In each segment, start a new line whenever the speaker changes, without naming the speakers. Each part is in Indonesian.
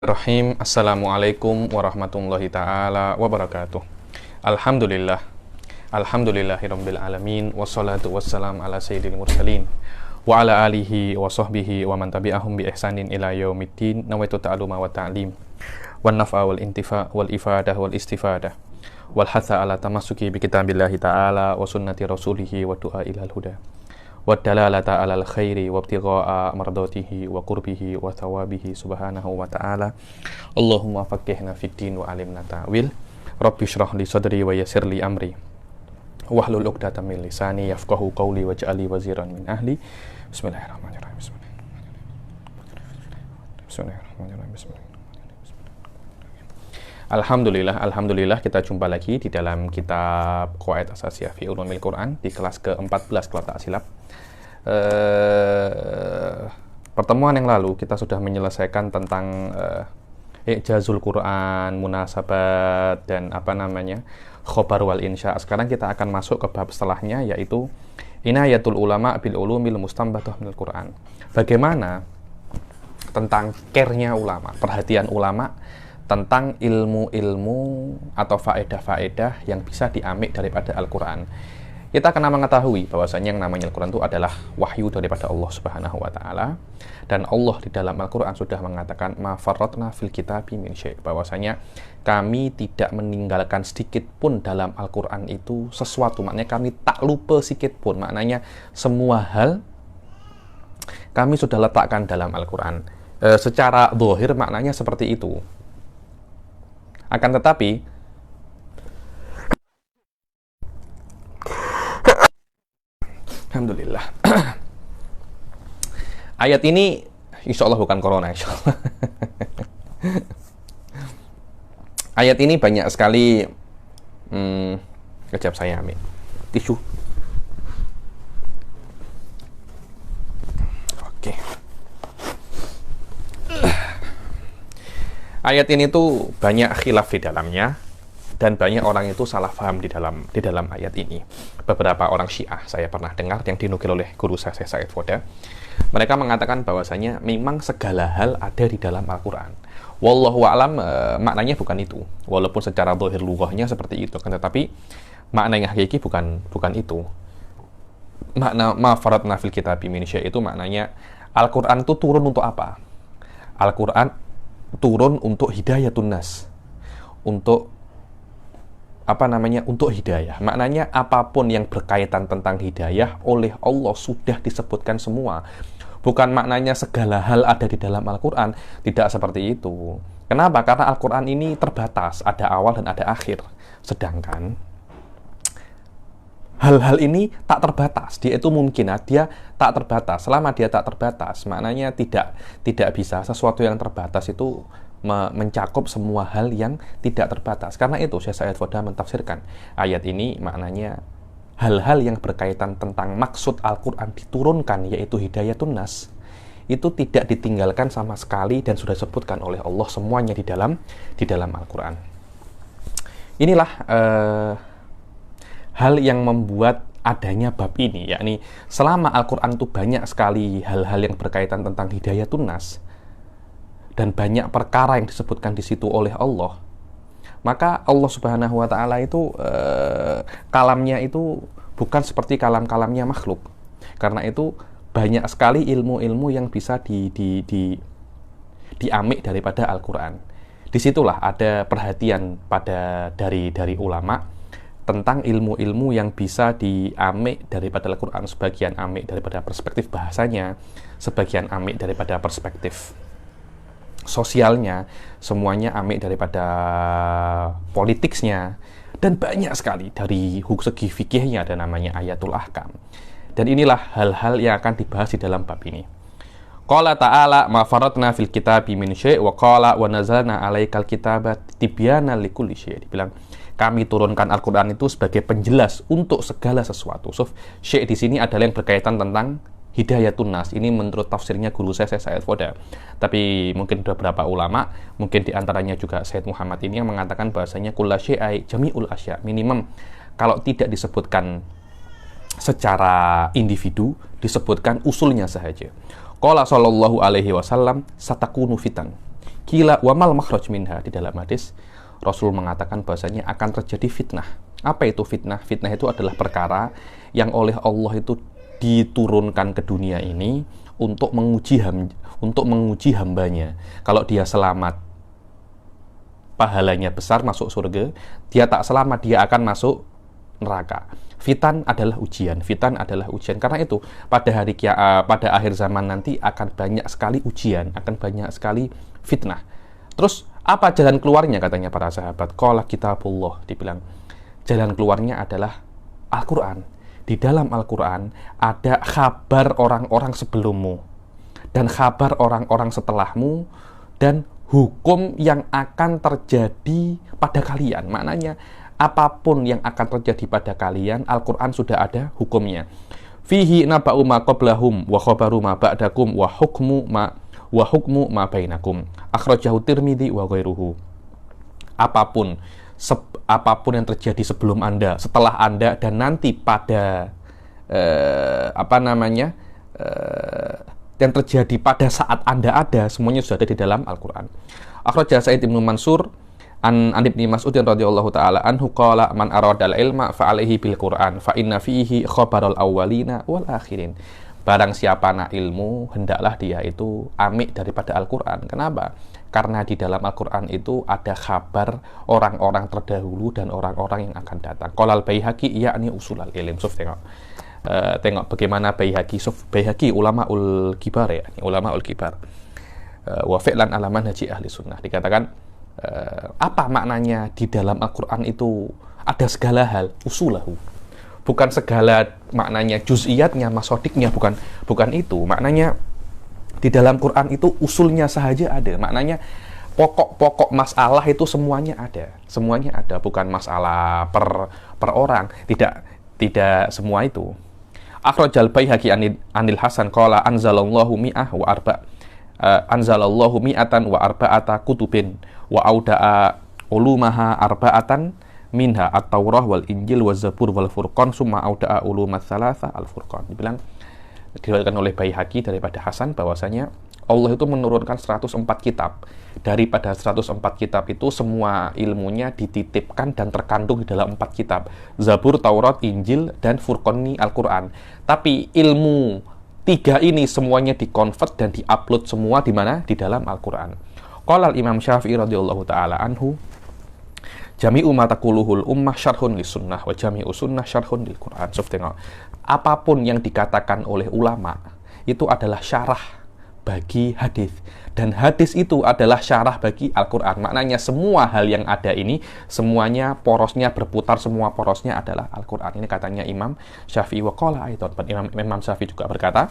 Rahim. Assalamualaikum warahmatullahi ta'ala wabarakatuh. Alhamdulillah. Alhamdulillahirabbil alamin wassalatu wassalam ala sayyidil mursalin wa ala alihi wa sahbihi wa man tabi'ahum bi ihsanin ila yaumiddin. Nawaitu ta'aluma wa ta'lim wan naf'a wal intifa' wal ifadah wal istifadah wal hatha ala tamassuki bi kitabillahi ta'ala wa sunnati rasulihi wa du'a ilal huda wa dalalata alal khairi wa ibtigha'a mardatihi wa qurbihi wa thawabihi subhanahu wa ta'ala. Allahumma faqihna fid din wa alimna ta'wil. Rabbi shrah li sadri wa yassir li amri wahlul 'uqdatam min lisani yafqahu qawli waj'alni waziran min ahli. Bismillahirrahmanirrahim. Bismillahirrahmanirrahim. Alhamdulillah kita jumpa lagi di dalam kitab Qawaid Asasiyah fi Ulumil Quran di kelas ke-14 kalau tak silap. Pertemuan yang lalu kita sudah menyelesaikan tentang i'jazul Quran, munasabat dan khobar wal insya. Sekarang kita akan masuk ke bab setelahnya, yaitu inayatul ulama bil ulumil mustanbathah minal Quran. Bagaimana tentang care-nya ulama, perhatian ulama tentang ilmu-ilmu atau faedah-faedah yang bisa diambil daripada Al-Quran. Kita kena mengetahui bahwasanya yang namanya Al-Quran itu adalah wahyu daripada Allah Subhanahu wa Ta'ala, dan Allah di dalam Al-Quran sudah mengatakan ma farratna fil kitabi min syai', bahwasanya kami tidak meninggalkan sedikit pun dalam Al-Quran itu sesuatu, maknanya kami tak lupa sedikit pun, maknanya semua hal kami sudah letakkan dalam Al-Quran. Secara zahir maknanya seperti itu. Akan tetapi alhamdulillah ayat ini insya Allah bukan corona, insya Allah. Ayat ini banyak sekali kejap saya ambil tisu. Oke. Ayat ini tuh banyak khilaf di dalamnya, dan banyak orang itu salah paham di dalam ayat ini. Beberapa orang Syiah saya pernah dengar yang dinukil oleh guru saya Said Foda. Mereka mengatakan bahwasanya memang segala hal ada di dalam Al-Quran. Wallahu a'lam, maknanya bukan itu. Walaupun secara zahir lughahnya seperti itu, kan, tetapi makna yang hakiki bukan itu. Makna ma faratna fil kitabi min syai' itu maknanya Al-Quran itu turun untuk apa? Al-Quran turun untuk hidayatun nas, untuk untuk hidayah. Maknanya apapun yang berkaitan tentang hidayah oleh Allah sudah disebutkan semua. Bukan maknanya segala hal ada di dalam Al-Quran, tidak seperti itu. Kenapa? Karena Al-Quran ini terbatas, ada awal dan ada akhir. Sedangkan hal-hal ini tak terbatas, dia itu mungkin, dia tak terbatas. Selama dia tak terbatas, maknanya tidak bisa sesuatu yang terbatas itu mencakup semua hal yang tidak terbatas. Karena itu Syekh Said Foda mentafsirkan ayat ini maknanya hal-hal yang berkaitan tentang maksud Al-Quran diturunkan, yaitu hidayatun nas, itu tidak ditinggalkan sama sekali dan sudah disebutkan oleh Allah semuanya di dalam Al-Quran. Inilah hal yang membuat adanya bab ini, yakni selama Al-Quran itu banyak sekali hal-hal yang berkaitan tentang hidayatun nas dan banyak perkara yang disebutkan di situ oleh Allah, maka Allah Subhanahu wa Ta'ala itu kalamnya itu bukan seperti kalam-kalamnya makhluk. Karena itu banyak sekali ilmu-ilmu yang bisa diambil daripada Al-Quran. Disitulah ada perhatian dari ulama tentang ilmu-ilmu yang bisa diambil daripada Al-Quran. Sebagian ambil daripada perspektif bahasanya, sebagian ambil daripada perspektif sosialnya, semuanya ambil daripada politiknya, dan banyak sekali dari segi fikihnya, ada namanya ayatul ahkam. Dan inilah hal-hal yang akan dibahas di dalam bab ini. Qala ta'ala ma faratna fil kitabi min syai' wa qala wa nazalna 'alaikal kitaba tibyana likulli syai'. Dibilang kami turunkan Al-Quran itu sebagai penjelas untuk segala sesuatu. So, syai' di sini adalah yang berkaitan tentang hidayatun nas. Ini menurut tafsirnya guru saya Said Foda. Tapi mungkin beberapa ulama, mungkin diantaranya juga Said Muhammad ini yang mengatakan bahasanya kulla syai'ai jami'ul asya. Minimum kalau tidak disebutkan secara individu, disebutkan usulnya saja. Qala sallallahu alaihi wasallam satakunu fitan. Qila wa mal makhraj minha, di dalam hadis Rasul mengatakan bahasanya akan terjadi fitnah. Apa itu fitnah? Fitnah itu adalah perkara yang oleh Allah itu diturunkan ke dunia ini untuk menguji hambanya. Kalau dia selamat, pahalanya besar, masuk surga. Dia tak selamat, dia akan masuk neraka. Fitan adalah ujian. Fitan adalah ujian. Karena itu pada akhir zaman nanti akan banyak sekali ujian, akan banyak sekali fitnah. Terus apa jalan keluarnya, katanya para sahabat? Qala kitabullah, dibilang jalan keluarnya adalah Al-Quran. Di dalam Al-Quran ada kabar orang-orang sebelummu dan kabar orang-orang setelahmu dan hukum yang akan terjadi pada kalian. Maknanya apapun yang akan terjadi pada kalian, Al-Quran sudah ada hukumnya. Fihi naba'u ma qablahum wa khabaru ma ba'dakum wa hukmu ma bainakum. Akhrajahu Tirmidzi wa ghairuhu. Apapun yang terjadi sebelum Anda, setelah Anda, dan nanti pada yang terjadi pada saat Anda ada, semuanya sudah ada di dalam Al-Quran. Akhrajah Sa'id ibnu Mansur an ibni Mas'udin radhiyallahu ta'ala anhu qala man aradal ilma fa'alaihi bil Qur'an fa inna fihi khabarul awwalina wal akhirin. Barang siapa nak ilmu, hendaklah dia itu amik daripada Al-Quran. Kenapa? Karena di dalam Al-Quran itu ada kabar orang-orang terdahulu dan orang-orang yang akan datang. Qolal Baihaqi yakni usulal ilm. Tengok bagaimana Baihaqi ulama-ul kibar, ya, ulama-ul kibar. Wa fi'lan ala manhaji ahli sunnah. Dikatakan apa maknanya di dalam Al-Quran itu ada segala hal, usulahu. Bukan segala maknanya juz'iyatnya, masodiknya, bukan itu. Maknanya di dalam Quran itu usulnya sahaja ada. Maknanya pokok-pokok masalah itu semuanya ada. Semuanya ada, bukan masalah per orang. Tidak semua itu. Akhrajal Baihaqi anil Hasan qala anzalallahu mi'atan wa arba'ata kutubin wa auda'a ulumaha arba'atan minha at-Taurah wal Injil wal Zabur wal Furqan summa auda'a ulumat thalatha al-Furqan. Dibilang, diriwayatkan oleh Baihaqi daripada Hasan bahwasanya Allah itu menurunkan 104 kitab. Daripada 104 kitab itu semua ilmunya dititipkan dan terkandung di dalam 4 kitab. Zabur, Taurat, Injil, dan Furqan ini Al-Quran. Tapi ilmu 3 ini semuanya dikonvert dan diupload semua di mana? Di dalam Al-Quran. Qala Imam Syafi'i radhiyallahu ta'ala anhu, jami'u ma taquluhul ummah syarhun lis sunnah wa jami'u sunnah syarhun lil Quran. Tengok, apapun yang dikatakan oleh ulama itu adalah syarah bagi hadis, dan hadis itu adalah syarah bagi Al-Quran. Maknanya semua hal yang ada ini semuanya porosnya berputar, semua porosnya adalah Al-Quran. Ini katanya Imam Syafi'i. Wa qala aidan, Imam Syafi'i juga berkata,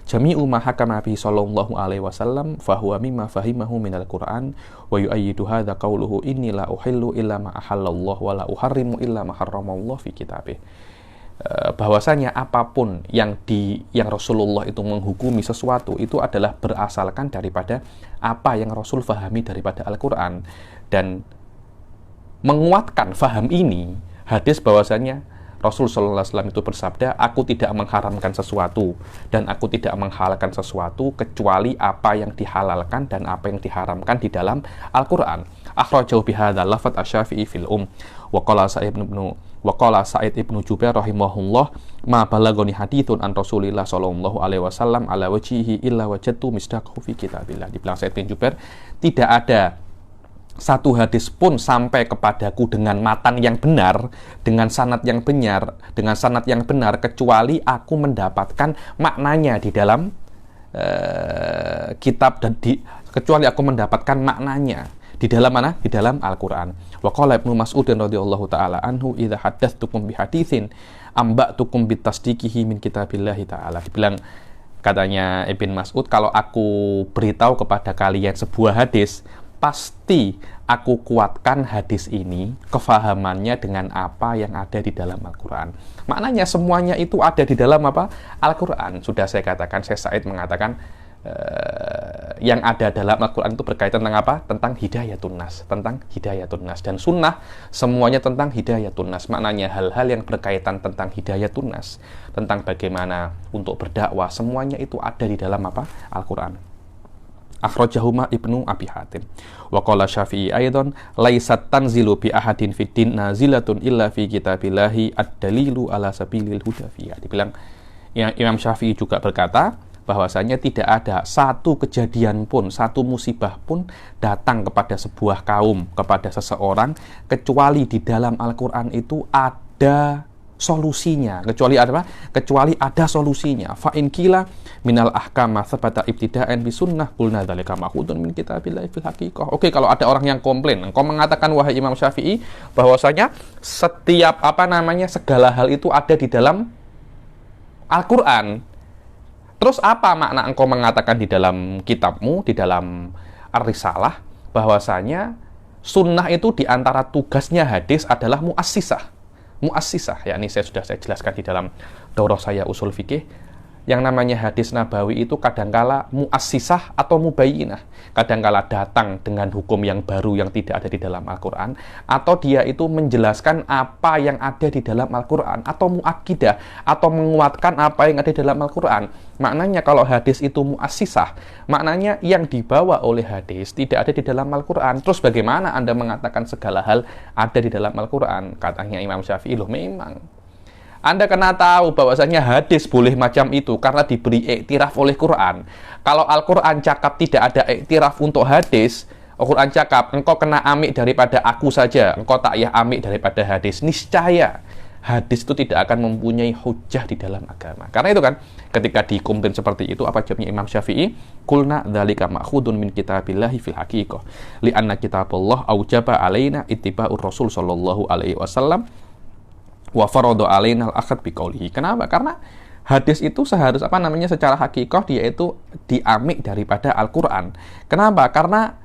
jami'u ma hakama bi sallallahu alaihi wasallam fa huwa mimma fahimahu minal Qur'an wa yu'ayyidu hadza qauluhu inni la uhillu illa ma ahallallahu wa la uharrimu illa ma harramallahu fi kitabih. Bahwasanya apapun yang Rasulullah itu menghukumi sesuatu itu adalah berasalkan daripada apa yang Rasul fahami daripada Al-Quran. Dan menguatkan faham ini, hadis bahwasanya Rasul sallallahu alaihi wasallam itu bersabda, aku tidak mengharamkan sesuatu dan aku tidak menghalalkan sesuatu kecuali apa yang dihalalkan dan apa yang diharamkan di dalam Al-Quran. Akhrajahu bihadzal lafadz asy-Syafi'i fil wa qala Sa'id ibnu Jubair rahimahullah, ma balagoni haditsun an Rasulillah sallallahu alaihi wasallam ala wajhihi illa wajadtu misdaqahu fi kitabillah. Dibilang Sa'id bin Jubair, tidak ada satu hadis pun sampai kepadaku dengan matan yang benar, dengan sanad yang benar, kecuali aku mendapatkan maknanya di dalam kitab, dan kecuali aku mendapatkan maknanya di dalam mana? Di dalam Al-Quran. Wa qala Ibnu Mas'udin radhiyallahu ta'ala anhu, idza haddatsukum bi haditsin amba'tukum bitasdiqihi min kitabillahi ta'ala. Dibilang, katanya Ibn Mas'ud, kalau aku beritahu kepada kalian sebuah hadis, pasti aku kuatkan hadis ini, kefahamannya dengan apa yang ada di dalam Al-Quran. Maknanya semuanya itu ada di dalam apa? Al-Quran. Sudah saya katakan, saya Said mengatakan, yang ada dalam Al-Quran itu berkaitan tentang apa? Tentang hidayatun nas, dan sunnah semuanya tentang hidayatun nas. Maknanya hal-hal yang berkaitan tentang hidayatun nas, tentang bagaimana untuk berdakwah, semuanya itu ada di dalam apa? Al-Quran. Akhrajahuma Ibnu Abi Hatim. Wa qala Syafi'i aidan laisat tanzilu bi ahadin fid din nazilatun illa fi kitabillahi ad-dalilu ala sabilil huda fiha. Dibilang Imam Syafi'i juga berkata bahwasanya tidak ada satu kejadian pun, satu musibah pun datang kepada sebuah kaum, kepada seseorang, kecuali di dalam Al-Quran itu ada solusinya. Kecuali ada solusinya. Fa in qila minal ahkama sabata ibtida'an bi sunnah qulna dzalika ma'khudun min kitabillahi fil haqiqah. Oke, kalau ada orang yang komplain, engkau mengatakan wahai Imam Syafi'i bahwasanya setiap segala hal itu ada di dalam Al-Quran. Terus apa makna engkau mengatakan di dalam kitabmu, di dalam Ar-Risalah, bahwasanya sunnah itu di antara tugasnya hadis adalah muassisah. Muassisah, yakni saya jelaskan di dalam daurah saya usul fikih. Yang namanya hadis nabawi itu kadangkala muassisah atau mubayyinah. Kadangkala datang dengan hukum yang baru yang tidak ada di dalam Al-Quran, atau dia itu menjelaskan apa yang ada di dalam Al-Quran, atau muakkidah, atau menguatkan apa yang ada di dalam Al-Quran. Maknanya kalau hadis itu muassisah, maknanya yang dibawa oleh hadis tidak ada di dalam Al-Quran. Terus bagaimana Anda mengatakan segala hal ada di dalam Al-Quran? Katanya Imam Syafi'i, loh memang Anda kena tahu bahwasanya hadis boleh macam itu karena diberi iktiraf oleh Quran. Kalau Al-Quran cakap tidak ada iktiraf untuk hadis, Al-Quran cakap engkau kena amik daripada aku saja, engkau tak ya amik daripada hadis, niscaya hadis itu tidak akan mempunyai hujah di dalam agama. Karena itu kan, ketika dikomplain seperti itu, apa jawabnya Imam Syafi'i? Kulna dzalika ma'khudun min kitabillahi fil haqiqah. Li'anna kitabullah aujaba alaina ittiba'ur Rasul sallallahu alaihi wasallam wa faradu alaina al-akhd biqaulihi. Kenapa? Karena hadis itu secara hakikah dia itu diamik daripada Al-Quran. Kenapa? Karena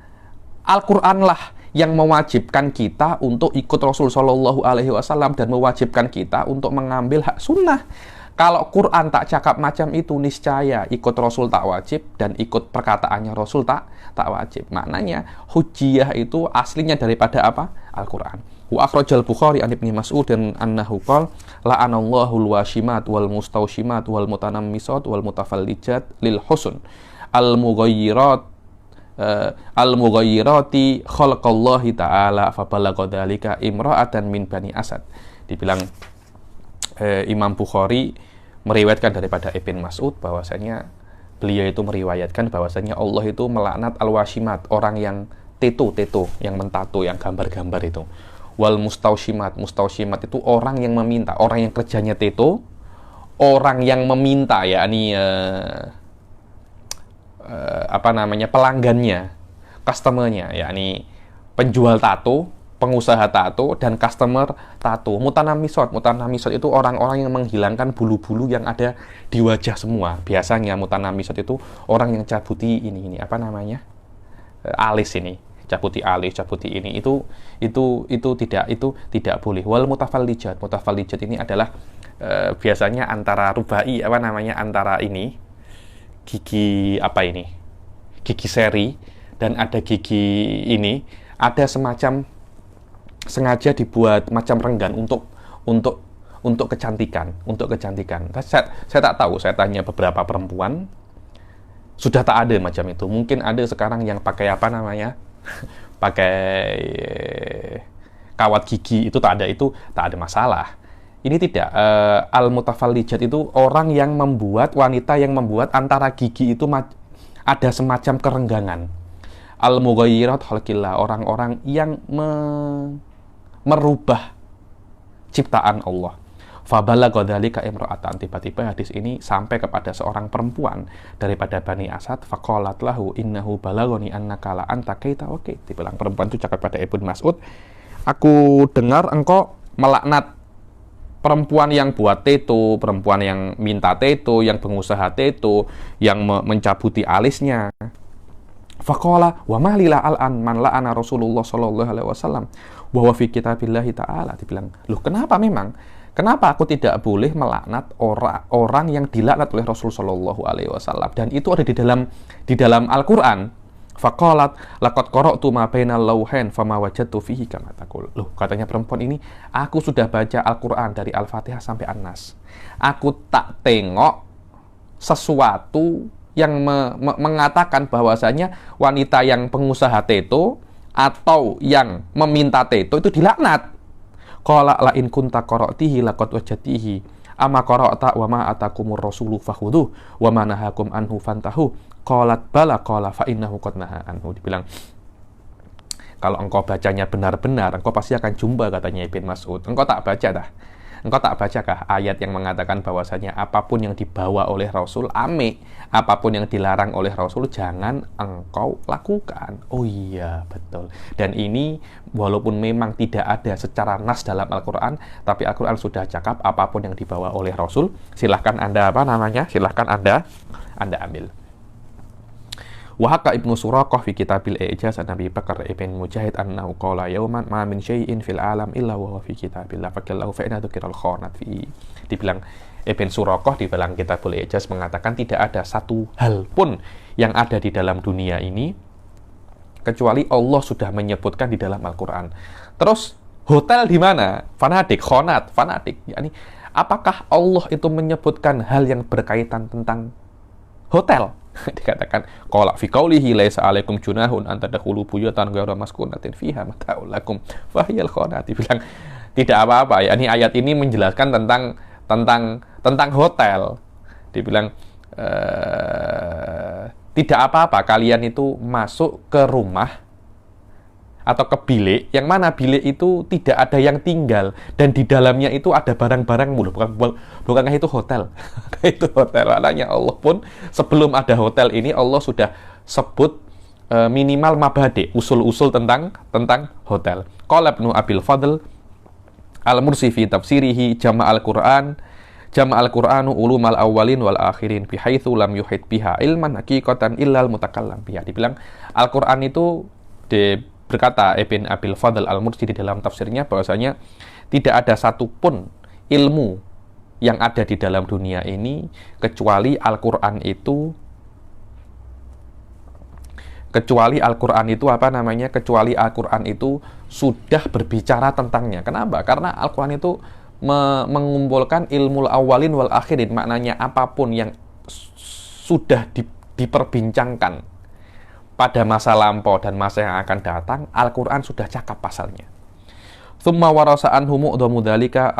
Al-Quranlah yang mewajibkan kita untuk ikut Rasul Shallallahu Alaihi Wasallam dan mewajibkan kita untuk mengambil hak sunnah. Kalau Quran tak cakap macam itu, niscaya ikut Rasul tak wajib dan ikut perkataannya Rasul tak wajib. Maknanya hujjiyah itu aslinya daripada apa? Al-Quran. Wa akhrajal Bukhari an Ibnu Mas'ud dan annahu qala la'anallahu al-washimat wal mustawshimat wal mutanammisat wal mutafallijat lil husn al-mughayyirati khalqallahi ta'ala fa balagha dzalika imra'atan min Bani Asad. Dibilang Imam Bukhari meriwayatkan daripada Ibn Mas'ud bahwasanya beliau itu meriwayatkan bahwasanya Allah itu melaknat al-washimat, orang yang teto, yang mentato, yang gambar-gambar itu. Wal mustawshimat itu orang yang meminta, orang yang kerjanya teto, orang yang meminta, yakni pelanggannya, customernya, yakni penjual tato, pengusaha tato, dan customer tato. Mutanamisot itu orang-orang yang menghilangkan bulu-bulu yang ada di wajah semua. Biasanya mutanamisot itu orang yang cabuti alis ini, cabuti alis, cabuti ini, itu tidak boleh. Wal mutafallijat ini adalah biasanya antara rubai, antara ini gigi gigi seri dan ada gigi ini, ada semacam sengaja dibuat macam renggan untuk kecantikan. Saya tak tahu, saya tanya beberapa perempuan, sudah tak ada macam itu. Mungkin ada sekarang yang pakai pakai kawat gigi, itu tak ada masalah. Ini tidak. Al-mutafallijat itu orang yang wanita yang membuat antara gigi itu ada semacam kerenggangan. Al-mughayyirat khalqillah, orang-orang yang merubah ciptaan Allah. Fabalagha dzalika imra'atan, tiba-tiba hadis ini sampai kepada seorang perempuan daripada Bani Asad. Faqalat lahu innahu balaghani annaka la anta kaita wa kait. Dibilang perempuan itu cakap pada Ibnu Mas'ud, aku dengar engkau melaknat perempuan yang buat teto, perempuan yang minta teto, yang pengusaha teto, yang mencabuti alisnya. Faqala wa ma lila al-an man la'ana Rasulullah sallallahu alaihi wasallam wa huwa fi kitabillahi ta'ala. Dibilang, "Loh, kenapa aku tidak boleh melaknat orang yang dilaknat oleh Rasul sallallahu alaihi wasallam dan itu ada di dalam Al-Qur'an?" Faqalat laqad qara'tu ma bainal lawhain fama wajadtu fihi kama taqul. Loh, katanya perempuan ini, aku sudah baca Al-Qur'an dari Al-Fatihah sampai An-Nas. Aku tak tengok sesuatu yang mengatakan bahwasanya wanita yang pengusaha tato atau yang meminta tato itu dilaknat. Qala la in kunta qara'tihi laqad wajadtihi ama qara'ta wa ma atakumur rasulu fakhudhu wa ma nahakum anhu fantahu. Qalat bala qala fa innahu qad naha anhu. Dibilang, kalau engkau bacanya benar-benar, engkau pasti akan jumpa, katanya Ibn Mas'ud. Engkau tak baca dah. Engkau tak bacakah ayat yang mengatakan bahwasanya apapun yang dibawa oleh Rasul ame, apapun yang dilarang oleh Rasul jangan engkau lakukan. Oh iya, betul. Dan ini walaupun memang tidak ada secara nas dalam Al-Quran, tapi Al-Quran sudah cakap apapun yang dibawa oleh Rasul, silahkan Anda silahkan Anda ambil. Wahaka Ibnu Suraqah fi kitabil I'jaz an Nabi Bakar ibn Mujahid annahu qala yauman ma min syai'in fil alam illa wa huwa fi kitabillah fakallahu fa inna dzikral khanat fi. Dibilang Ibn Suraqah di dalam kitabul I'jaz mengatakan tidak ada satu hal pun yang ada di dalam dunia ini kecuali Allah sudah menyebutkan di dalam Al-Quran. Terus hotel di mana? Fanatik, khonat, fanatik. Yani, apakah Allah itu menyebutkan hal yang berkaitan tentang hotel? Dikatakan qala fi qaulihi laisa alaikum junahun an tadkhulu buyutan ghayra maskunatin fiha mata'ul lakum fahiyal khanat. Dibilang tidak apa-apa ya. Ini ayat ini menjelaskan tentang hotel. Dibilang tidak apa-apa kalian itu masuk ke rumah atau ke bilik yang mana bilik itu tidak ada yang tinggal dan di dalamnya itu ada barang-barang mulu, bukankah itu hotel? Itu hotel. Maknanya Allah pun sebelum ada hotel ini Allah sudah sebut minimal mabade, usul-usul tentang hotel. Qala Ibnu Abil Fadl Al-Mursi fi tafsirihi jama'al Qur'anu ulumal awwalin wal akhirin bihaitsu lam yuhit biha ilman haqiqatan illal mutakallam biha. Dibilang Al-Qur'an itu berkata Ibn Abil Fadl Al-Mursi di dalam tafsirnya bahwasanya tidak ada satupun ilmu yang ada di dalam dunia ini kecuali Al-Qur'an itu kecuali Al-Qur'an itu sudah berbicara tentangnya. Kenapa? Karena Al-Qur'an itu mengumpulkan ilmu awalin wal akhirin, maknanya apapun yang sudah diperbincangkan pada masa lampau dan masa yang akan datang, Al-Quran sudah cakap pasalnya. Thumma warasa anhu mu'dhamu dzalika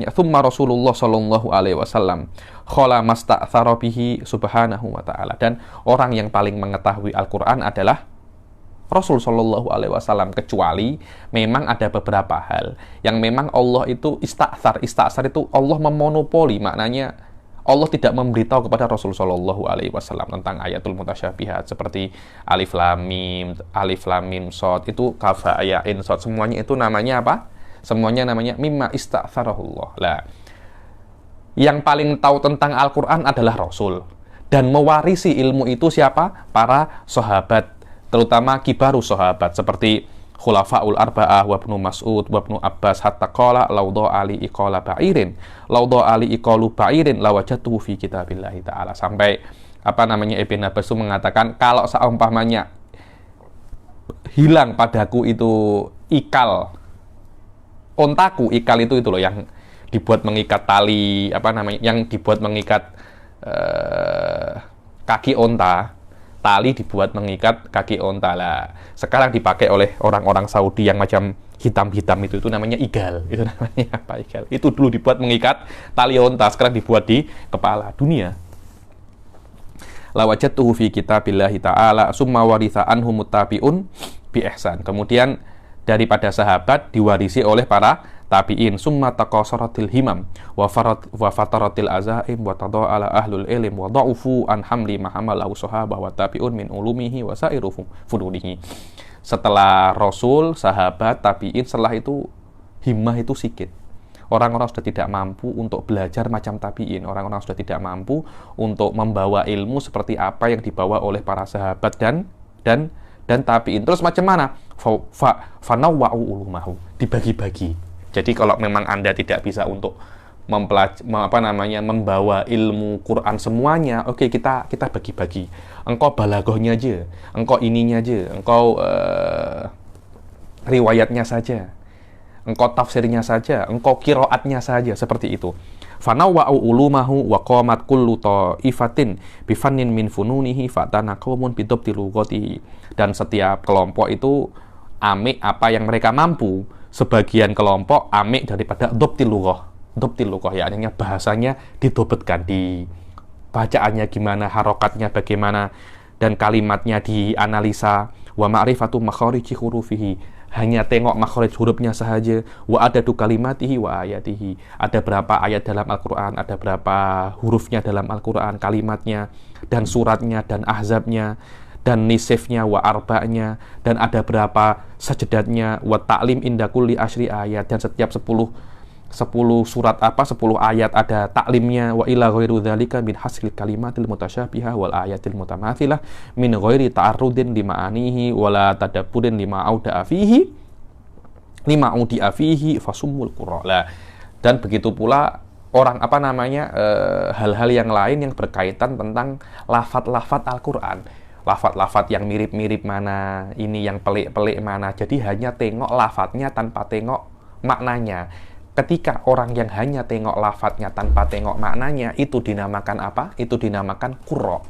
thumma Rasulullah sallallahu alaihi wasallam khala masta'thara bihi subhanahu wa ta'ala. Dan orang yang paling mengetahui Al-Quran adalah Rasul sallallahu alaihi wasallam, kecuali memang ada beberapa hal yang memang Allah itu ista'thar itu Allah memonopoli, maknanya Allah tidak memberitahu kepada Rasul Shallallahu Alaihi Wasallam tentang ayatul mutasyabihat seperti alif lam mim shad, itu kaf ya ain shad, semuanya itu namanya apa? Semuanya namanya mimma ista'tharahullah. Lah, yang paling tahu tentang Al-Qur'an adalah Rasul, dan mewarisi ilmu itu siapa? Para sahabat, terutama kibaru sahabat seperti Khulafaul Arba'ah wa Ibnu Mas'ud wa Ibnu Abbas hatta qala laudha ali iqala ba'irin laudha ali iqalu ba'irin lawajatuhu fi kitabillahi ta'ala. Sampai Ibn Abbas itu mengatakan kalau seumpamanya hilang padaku itu ikal ontaku, ikal itu loh yang dibuat mengikat tali yang dibuat mengikat kaki onta. Tali dibuat mengikat kaki onta lah. Sekarang dipakai oleh orang-orang Saudi yang macam hitam-hitam itu namanya igal. Itu namanya apa, igal? Itu dulu dibuat mengikat tali onta, sekarang dibuat di kepala dunia. Lawajatuhu fi kitabillahi ta'ala summa waritha anhu muttabi'un bi ihsan. Kemudian daripada sahabat diwarisi oleh para tabi'in, summa taqasaratil himam wa fataratil azaim wa tada'ala ahlul ilm wa da'ufu an hamli mahamalahu sahabah wa tabi'un min ulumihi wa sairu funudihi. Setelah Rasul, sahabat, tabi'in, setelah itu himmah itu sikit. Orang-orang sudah tidak mampu untuk belajar macam tabi'in, orang-orang sudah tidak mampu untuk membawa ilmu seperti apa yang dibawa oleh para sahabat dan tabi'in. Terus macam mana? Fanawwa'u ulumahu, dibagi-bagi. Jadi kalau memang Anda tidak bisa untuk membawa ilmu Quran semuanya, oke, kita bagi-bagi. Engkau balaghahnya aja, engkau ininya aja, engkau riwayatnya saja. engkau tafsirnya saja, engkau qiraatnya saja, seperti itu. Fanawwa'u ulumahu wa qamat kullu ta'ifatin bifannin min fununihi fatana qaumun bidabti lughatihi. Dan setiap kelompok itu amik apa yang mereka mampu. Sebagian kelompok amik daripada dhabtil lughah. Dhabtil lughah ya, artinya bahasanya didobetkan, di bacaannya gimana, harokatnya bagaimana, dan kalimatnya dianalisa. Wa ma'rifatu makhariji hurufihi, hanya tengok makhraj hurufnya sahaja. Wa adadu kalimatihi wa ayatihi, ada berapa ayat dalam Al-Quran, ada berapa hurufnya dalam Al-Quran, kalimatnya, dan suratnya, dan ahzabnya, dan nisifnya, wa arba'nya, dan ada berapa sajadatnya, wa ta'lim inda kulli asyri ayat, dan setiap 10 surat 10 ayat ada taklimnya. Wa ila ghairu dzalika min hasil kalimatil mutasyabiha wal ayatil mutamathilah min ghairi ta'arrudin lima'anihi wala tadabburin lima'auda fihi fasumul qurra. Dan begitu pula orang hal-hal yang lain yang berkaitan tentang lafaz-lafaz Al-Qur'an. Lafaz-lafaz yang mirip-mirip mana, ini yang pelik-pelik mana. Jadi hanya tengok lafaznya tanpa tengok maknanya. Ketika orang yang hanya tengok lafadznya tanpa tengok maknanya, itu dinamakan apa? Itu dinamakan qurra.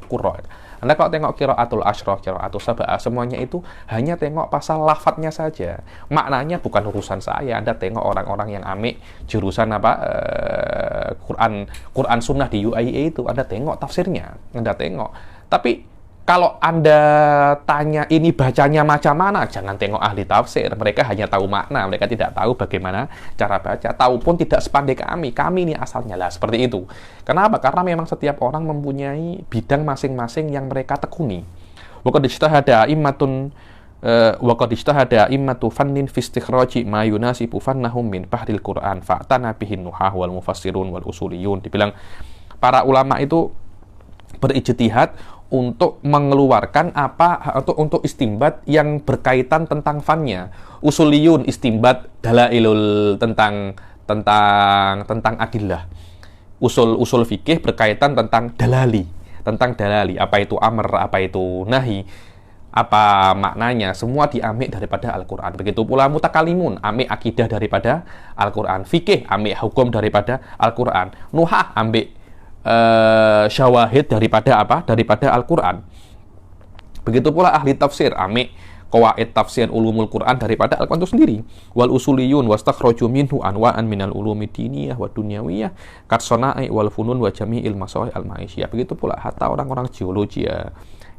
Anda kalau tengok qiraatul asyrah, qiraatul sab'ah, semuanya itu hanya tengok pasal lafadznya saja. Maknanya bukan urusan saya. Anda tengok orang-orang yang amik jurusan Quran sunnah di UIA itu, Anda tengok tafsirnya, Anda tengok. Tapi kalau Anda tanya ini bacanya macam mana, jangan tengok ahli tafsir. Mereka hanya tahu makna, mereka tidak tahu bagaimana cara baca. Tahu pun tidak sepandai kami ini asalnya lah, seperti itu. Kenapa? Karena memang setiap orang mempunyai bidang masing-masing yang mereka tekuni. Wa qad ijtahada immatu fannin fi istikhraji ma yunasibu fannahum min bahril Qur'an fa'tana bihin nuhah wal mufassirun wal usuliyun. Dibilang para ulama itu berijtihad untuk mengeluarkan atau untuk istimbat yang berkaitan tentang fannya. Usuliyun istimbat dalailul tentang adillah. Usul fikih berkaitan tentang dalali, apa itu amr, apa itu nahi, apa maknanya, semua diambil daripada Al-Qur'an. Begitu pula mutakalimun, ambil akidah daripada Al-Qur'an. Fikih ambil hukum daripada Al-Qur'an. Nuhah ambil syawahid daripada Al-Qur'an. Begitu pula ahli tafsir amik qawaid tafsir ulumul Qur'an daripada Al-Qur'an itu sendiri. Wal usuliyun wastakhraju minhu anwa'an minal ulumi diniyah wa dunyawiyah kat sana'i wal funun wa jami'il masalih al-ma'isyah. Begitu pula hatta orang-orang geologi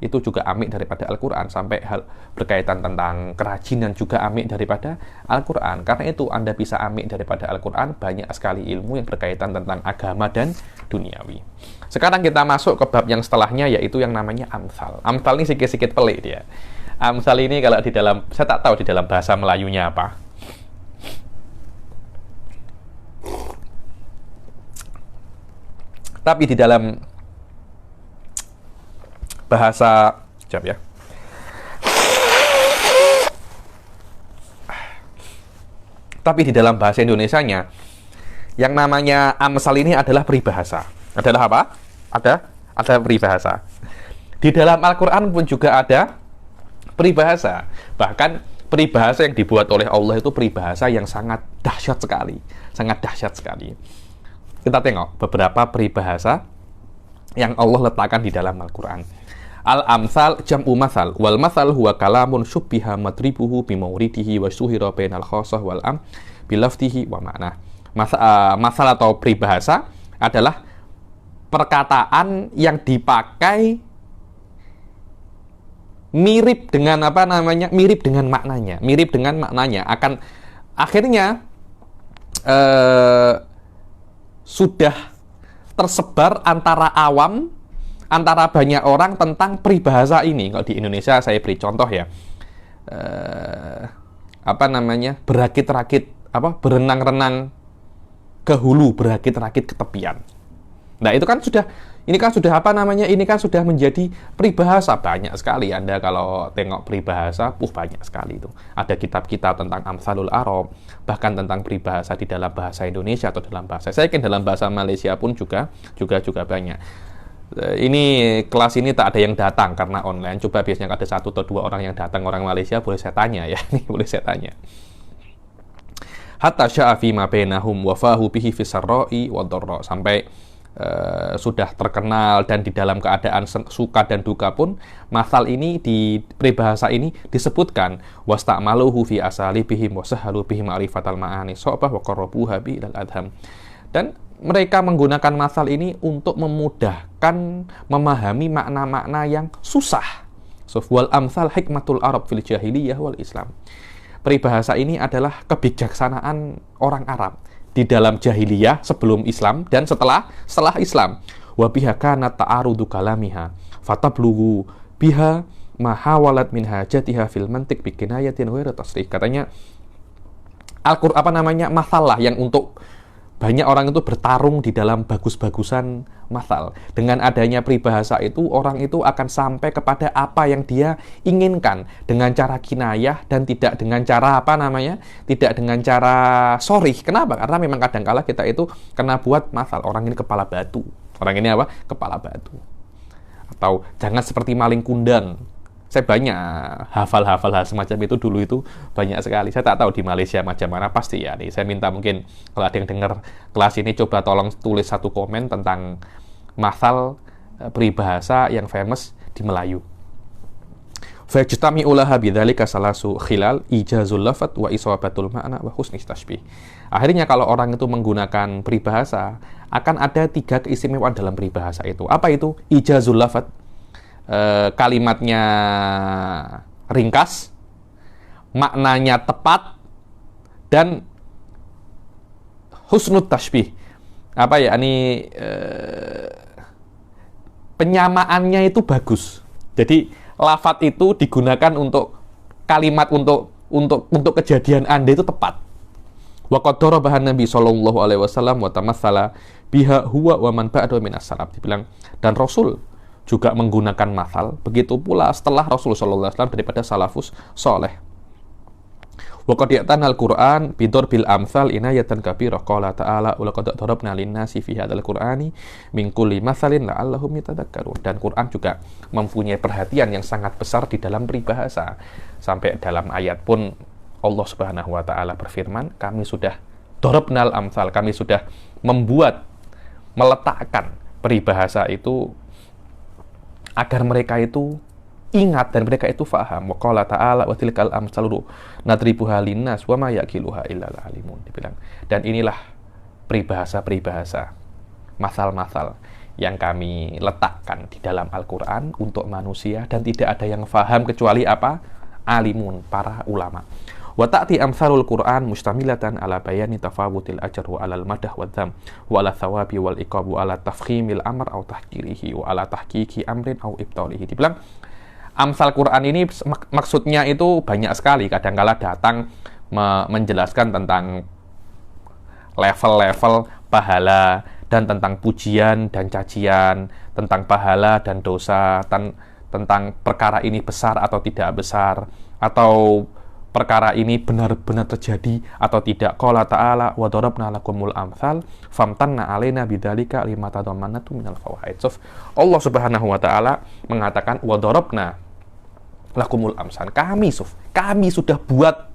itu juga amik daripada Al-Qur'an, sampai hal berkaitan tentang kerajinan juga amik daripada Al-Qur'an. Karena itu Anda bisa amik daripada Al-Qur'an banyak sekali ilmu yang berkaitan tentang agama dan duniawi. Sekarang kita masuk ke bab yang setelahnya, yaitu yang namanya amsal. Amsal ini sedikit pelik dia. Amsal ini kalau di dalam, saya tak tahu di dalam bahasa Melayunya apa. Tapi di dalam bahasa, ya. Tapi di dalam bahasa Indonesianya, yang namanya amsal ini adalah peribahasa. Adalah apa? Ada peribahasa. Di dalam Al-Qur'an pun juga ada peribahasa. Bahkan peribahasa yang dibuat oleh Allah itu peribahasa yang sangat dahsyat sekali. Sangat dahsyat sekali. Kita tengok beberapa peribahasa yang Allah letakkan di dalam Al-Qur'an. Al-amsal jam'u masal, wal masal huwa kalamun syubbiha madribuhu bimauridihi wa syuhira bainal khasah wal am bilaftihi wa ma'na. Masal atau peribahasa adalah perkataan yang dipakai mirip dengan maknanya, akan akhirnya sudah tersebar antara awam, antara banyak orang tentang peribahasa ini. Kalau di Indonesia saya beri contoh ya, berakit-rakit, berenang-renang ke hulu, berakit-rakit ke tepian. Nah, itu kan sudah, ini kan sudah menjadi peribahasa. Banyak sekali Anda kalau tengok peribahasa, banyak sekali itu. Ada kitab-kitab tentang Amsalul Arab, bahkan tentang peribahasa di dalam bahasa Indonesia atau dalam bahasa, saya yakin dalam bahasa Malaysia pun juga banyak. Ini kelas ini tak ada yang datang karena online. Coba biasanya ada 1 atau 2 orang yang datang, orang Malaysia, boleh saya tanya ya. Ini boleh saya tanya. hatta sya'a fi ma bainahum wa fahu bihi fi sarra'i wa dharra, sampai sudah terkenal dan di dalam keadaan suka dan duka pun masal ini di peribahasa ini disebutkan wasta'maluhu fi asalibihim wa sahalu bihi ma'rifatal ma'ani sa'bah wa qarrabuha bi ilal adham. Dan mereka menggunakan masal ini untuk memudahkan memahami makna-makna yang susah. Wal amsal hikmatul Arab fil jahiliyah wal Islam. Peribahasa ini adalah kebijaksanaan orang Arab di dalam jahiliyah sebelum Islam dan setelah Islam. Wa biha kana ta'arudu kalamiha fatablughu biha ma hawalat min hajatiha fil mantiq bi kinayatin wa tasrih. Katanya masalah yang untuk banyak orang itu bertarung di dalam bagus-bagusan masal. Dengan adanya peribahasa itu, orang itu akan sampai kepada apa yang dia inginkan dengan cara kinayah dan tidak dengan cara tidak dengan cara sorih. Kenapa? Karena memang kadangkala kita itu kena buat masal. Orang ini kepala batu. Orang ini apa? Kepala batu. Atau jangan seperti maling kundang. Saya banyak hafal-hafal hal semacam itu dulu itu banyak sekali. Saya tak tahu di Malaysia macam mana, pasti ya. Nih, saya minta mungkin kalau ada yang dengar kelas ini coba tolong tulis satu komen tentang masal peribahasa yang famous di Melayu. Fajtami ulaha bidzalika salasu khilal ijazul lafat wa isabatul ma'na wa husni tashbih. Akhirnya kalau orang itu menggunakan peribahasa akan ada 3 keistimewaan dalam peribahasa itu. Apa itu? Ijazul lafat, kalimatnya ringkas, maknanya tepat, dan husnut tashbih. Penyamaannya itu bagus. Jadi lafaz itu digunakan untuk kalimat untuk kejadian Anda itu tepat. Wa qad darabaha Nabi sallallahu alaihi wasallam wa tamassala biha huwa wa man ba'da min as-salaf. Dibilang dan Rasul juga menggunakan masal, begitu pula setelah Rasulullah SAW daripada salafus soleh. Wa qad ya'tana al-Qur'an bidorbil amsal inayatan kabirah qala ta'ala wa laqad darabna lin-nasi fi hadzal qur'ani min kulli matsalin la'allahum yatadhakkarun. Dan Quran juga mempunyai perhatian yang sangat besar di dalam peribahasa. Sampai dalam ayat pun Allah Subhanahu wa taala berfirman, kami sudah darabnal amsal, kami sudah meletakkan peribahasa itu agar mereka itu ingat dan mereka itu faham. Wa qala ta'ala wa tilkal amsalu nadribuha linnas wa ma yaqiluha illal alimun. Dibilang, dan inilah peribahasa-peribahasa, masal-masal yang kami letakkan di dalam Al-Qur'an untuk manusia dan tidak ada yang faham kecuali apa? Alimun, para ulama. Wa ta'ti amsalul Qur'an mustamilatan ala bayani tafawutil ajr wa alal madah wa dham wa ala thawabi wal iqab wa ala tafkhimil amr au tahkirihi wa ala tahqiqi amrin au ibtalihi. Dibilang amsal Quran ini maksudnya itu banyak sekali. Kadangkala datang menjelaskan tentang level-level pahala dan tentang pujian dan cacian, tentang pahala dan dosa, tentang perkara ini besar atau tidak besar, atau perkara ini benar-benar terjadi atau tidak. Qala ta'ala wa darabna lakumul amsal famtanna alaina bidzalika lima tadammanatu minal fawaid. So, Allah Subhanahu wa taala mengatakan wa darabna lakumul amsal. Kami sudah buat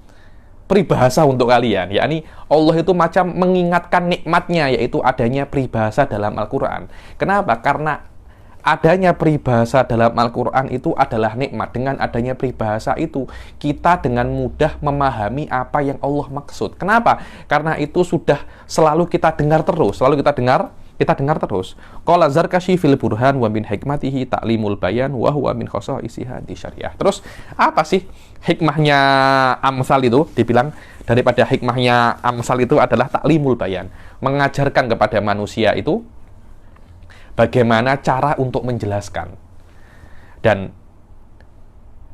peribahasa untuk kalian. Yakni Allah itu macam mengingatkan nikmatnya, yaitu adanya peribahasa dalam Al-Qur'an. Kenapa? Karena adanya peribahasa dalam Al-Quran itu adalah nikmat. Dengan adanya peribahasa itu, kita dengan mudah memahami apa yang Allah maksud. Kenapa? Karena itu sudah selalu kita dengar terus. Qala Zarkashi fil Burhan wa min hikmatihi ta'limul bayan wa huwa min khosa'isiha di syariah. Terus, apa sih hikmahnya amsal itu? Dibilang, daripada hikmahnya amsal itu adalah ta'limul bayan. Mengajarkan kepada manusia itu bagaimana cara untuk menjelaskan. Dan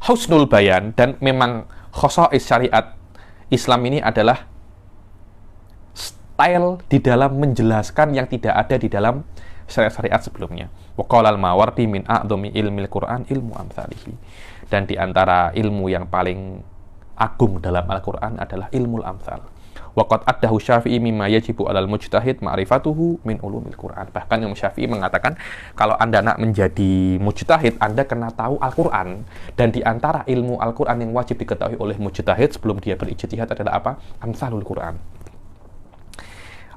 husnul bayan, dan memang khosa'is syariat Islam ini adalah style di dalam menjelaskan yang tidak ada di dalam syariat-syariat sebelumnya. Wa qala al-Mawardi min a'dhami ilmil Qur'an ilmu amsalihi. Dan di antara ilmu yang paling agung dalam Al-Qur'an adalah ilmu amsal. Waqad addahu Syafi'i mimma yajibu 'alal mujtahid ma'rifatuhu min ulumil Qur'an. Bahkan Imam Syafi'i mengatakan kalau Anda nak menjadi mujtahid, Anda kena tahu Al-Qur'an. Dan di antara ilmu Al-Qur'an yang wajib diketahui oleh mujtahid sebelum dia berijtihad adalah apa? Amsalul Qur'an.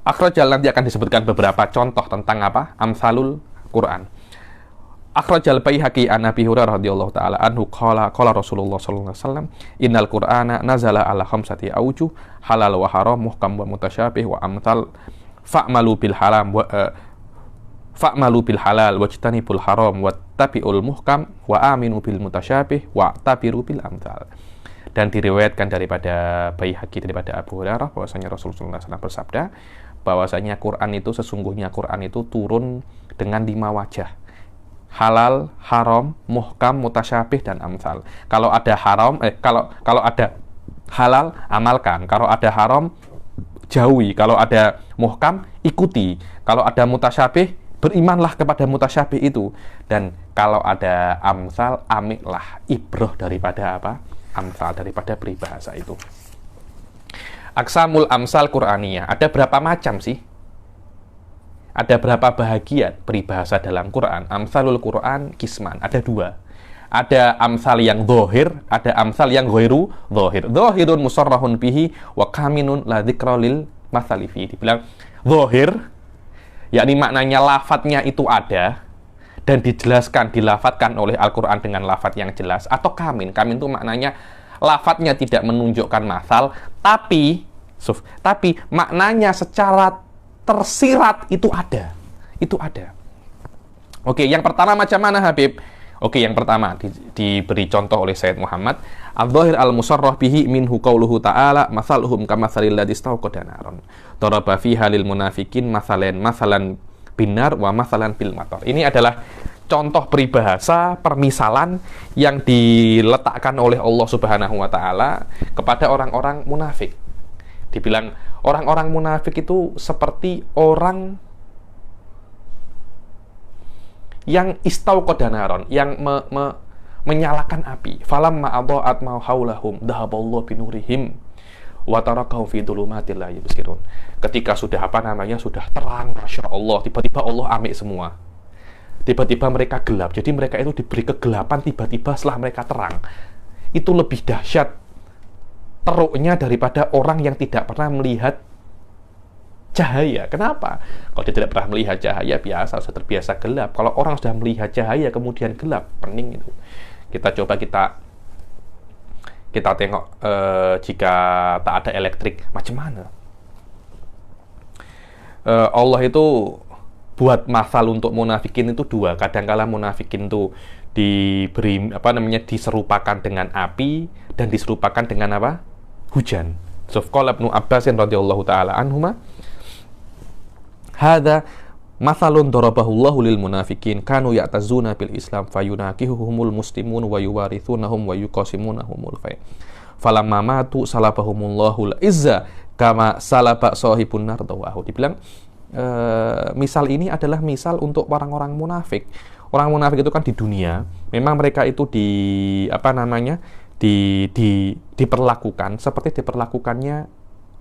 Akhrajal, nanti akan disebutkan beberapa contoh tentang apa? Amsalul Quran. Akhrajal Baihaqi an Abi Hurairah radhiyallahu taala anhu qala Rasulullah sallallahu alaihi wasallam innal Qur'ana nazala ala khamsati aujuh halal wa haram muhkam wa mutasyabih wa amsal fa'malu bil haram wa fa'malu bil halal wajtanibul haram wattabi'ul muhkam wa aminu bil mutasyabih wa tabiru bil amsal. Dan diriwayatkan daripada Baihaqi daripada Abu Hurairah bahwasanya Rasulullah SAW bersabda bahwasanya Quran itu sesungguhnya Quran itu turun dengan 5 wajah. Halal, haram, muhkam, mutasyabih dan amsal. Kalau ada haram kalau ada halal amalkan, kalau ada haram jauhi, kalau ada muhkam ikuti, kalau ada mutasyabih berimanlah kepada mutasyabih itu, dan kalau ada amsal amiklah ibroh daripada apa? Amsal, daripada peribahasa itu. Aqsamul amsal Qur'aniyah. Ada berapa macam sih? Ada berapa bahagian peribahasa dalam Quran? Amsalul Quran kisman. Ada 2. Ada amsal yang zahir, ada amsal yang ghairu zahir. Zahirun musarrahun bihi wa kaminun la dzikra lil matsali fi. Dibilang zahir, yakni maknanya lafadznya itu ada dan dijelaskan, dilafatkan oleh Al-Quran dengan lafadz yang jelas, atau kamin. Kamin itu maknanya lafadznya tidak menunjukkan masal, tapi maknanya secara tersirat itu ada. Itu ada. Oke, yang pertama macam mana Habib? Oke, yang pertama diberi contoh oleh Sayyid Muhammad. Al-Zahir al-musarrah bihi minhu qauluhu ta'ala masaluhum kamatsalil ladzi istawqada naron. Daraba fiha lil munafiqin masalan binar wa masalan bil matar. Ini adalah contoh peribahasa, permisalan yang diletakkan oleh Allah Subhanahu wa taala kepada orang-orang munafik. Dibilang orang-orang munafik itu seperti orang yang istauqada naron, yang menyalakan api. Falamma adha'at ma haulahum dhahaballahu binurihim wa tarakahum fi dhulumatil la yubsirun. Ketika sudah sudah terang, Masya Allah, tiba-tiba Allah amik semua. Tiba-tiba mereka gelap. Jadi mereka itu diberi kegelapan, tiba-tiba setelah mereka terang. Itu lebih dahsyat teruknya daripada orang yang tidak pernah melihat cahaya. Kenapa? Kalau dia tidak pernah melihat cahaya, biasa, sudah terbiasa gelap. Kalau orang sudah melihat cahaya kemudian gelap, pening itu. Kita coba kita tengok jika tak ada elektrik, macam mana? Allah itu buat masal untuk munafikin itu 2. Kadangkala munafikin itu diberi diserupakan dengan api dan diserupakan dengan apa? Hujan. Qala Ibnu Abbas radhiyallahu taala anhuma hadza mathalun darabahullahu lil munafikin kanu ya'tazuna bil Islam fayunakihuhumul muslimun wa yuwarithunahum wa yuqasimunahumul fai. Falamma matu salabahumullahu al-izza kama salaba sahibun nar dawahu. Dibilang misal ini adalah misal untuk orang-orang munafik. Orang munafik itu kan di dunia memang mereka itu diperlakukan seperti diperlakukannya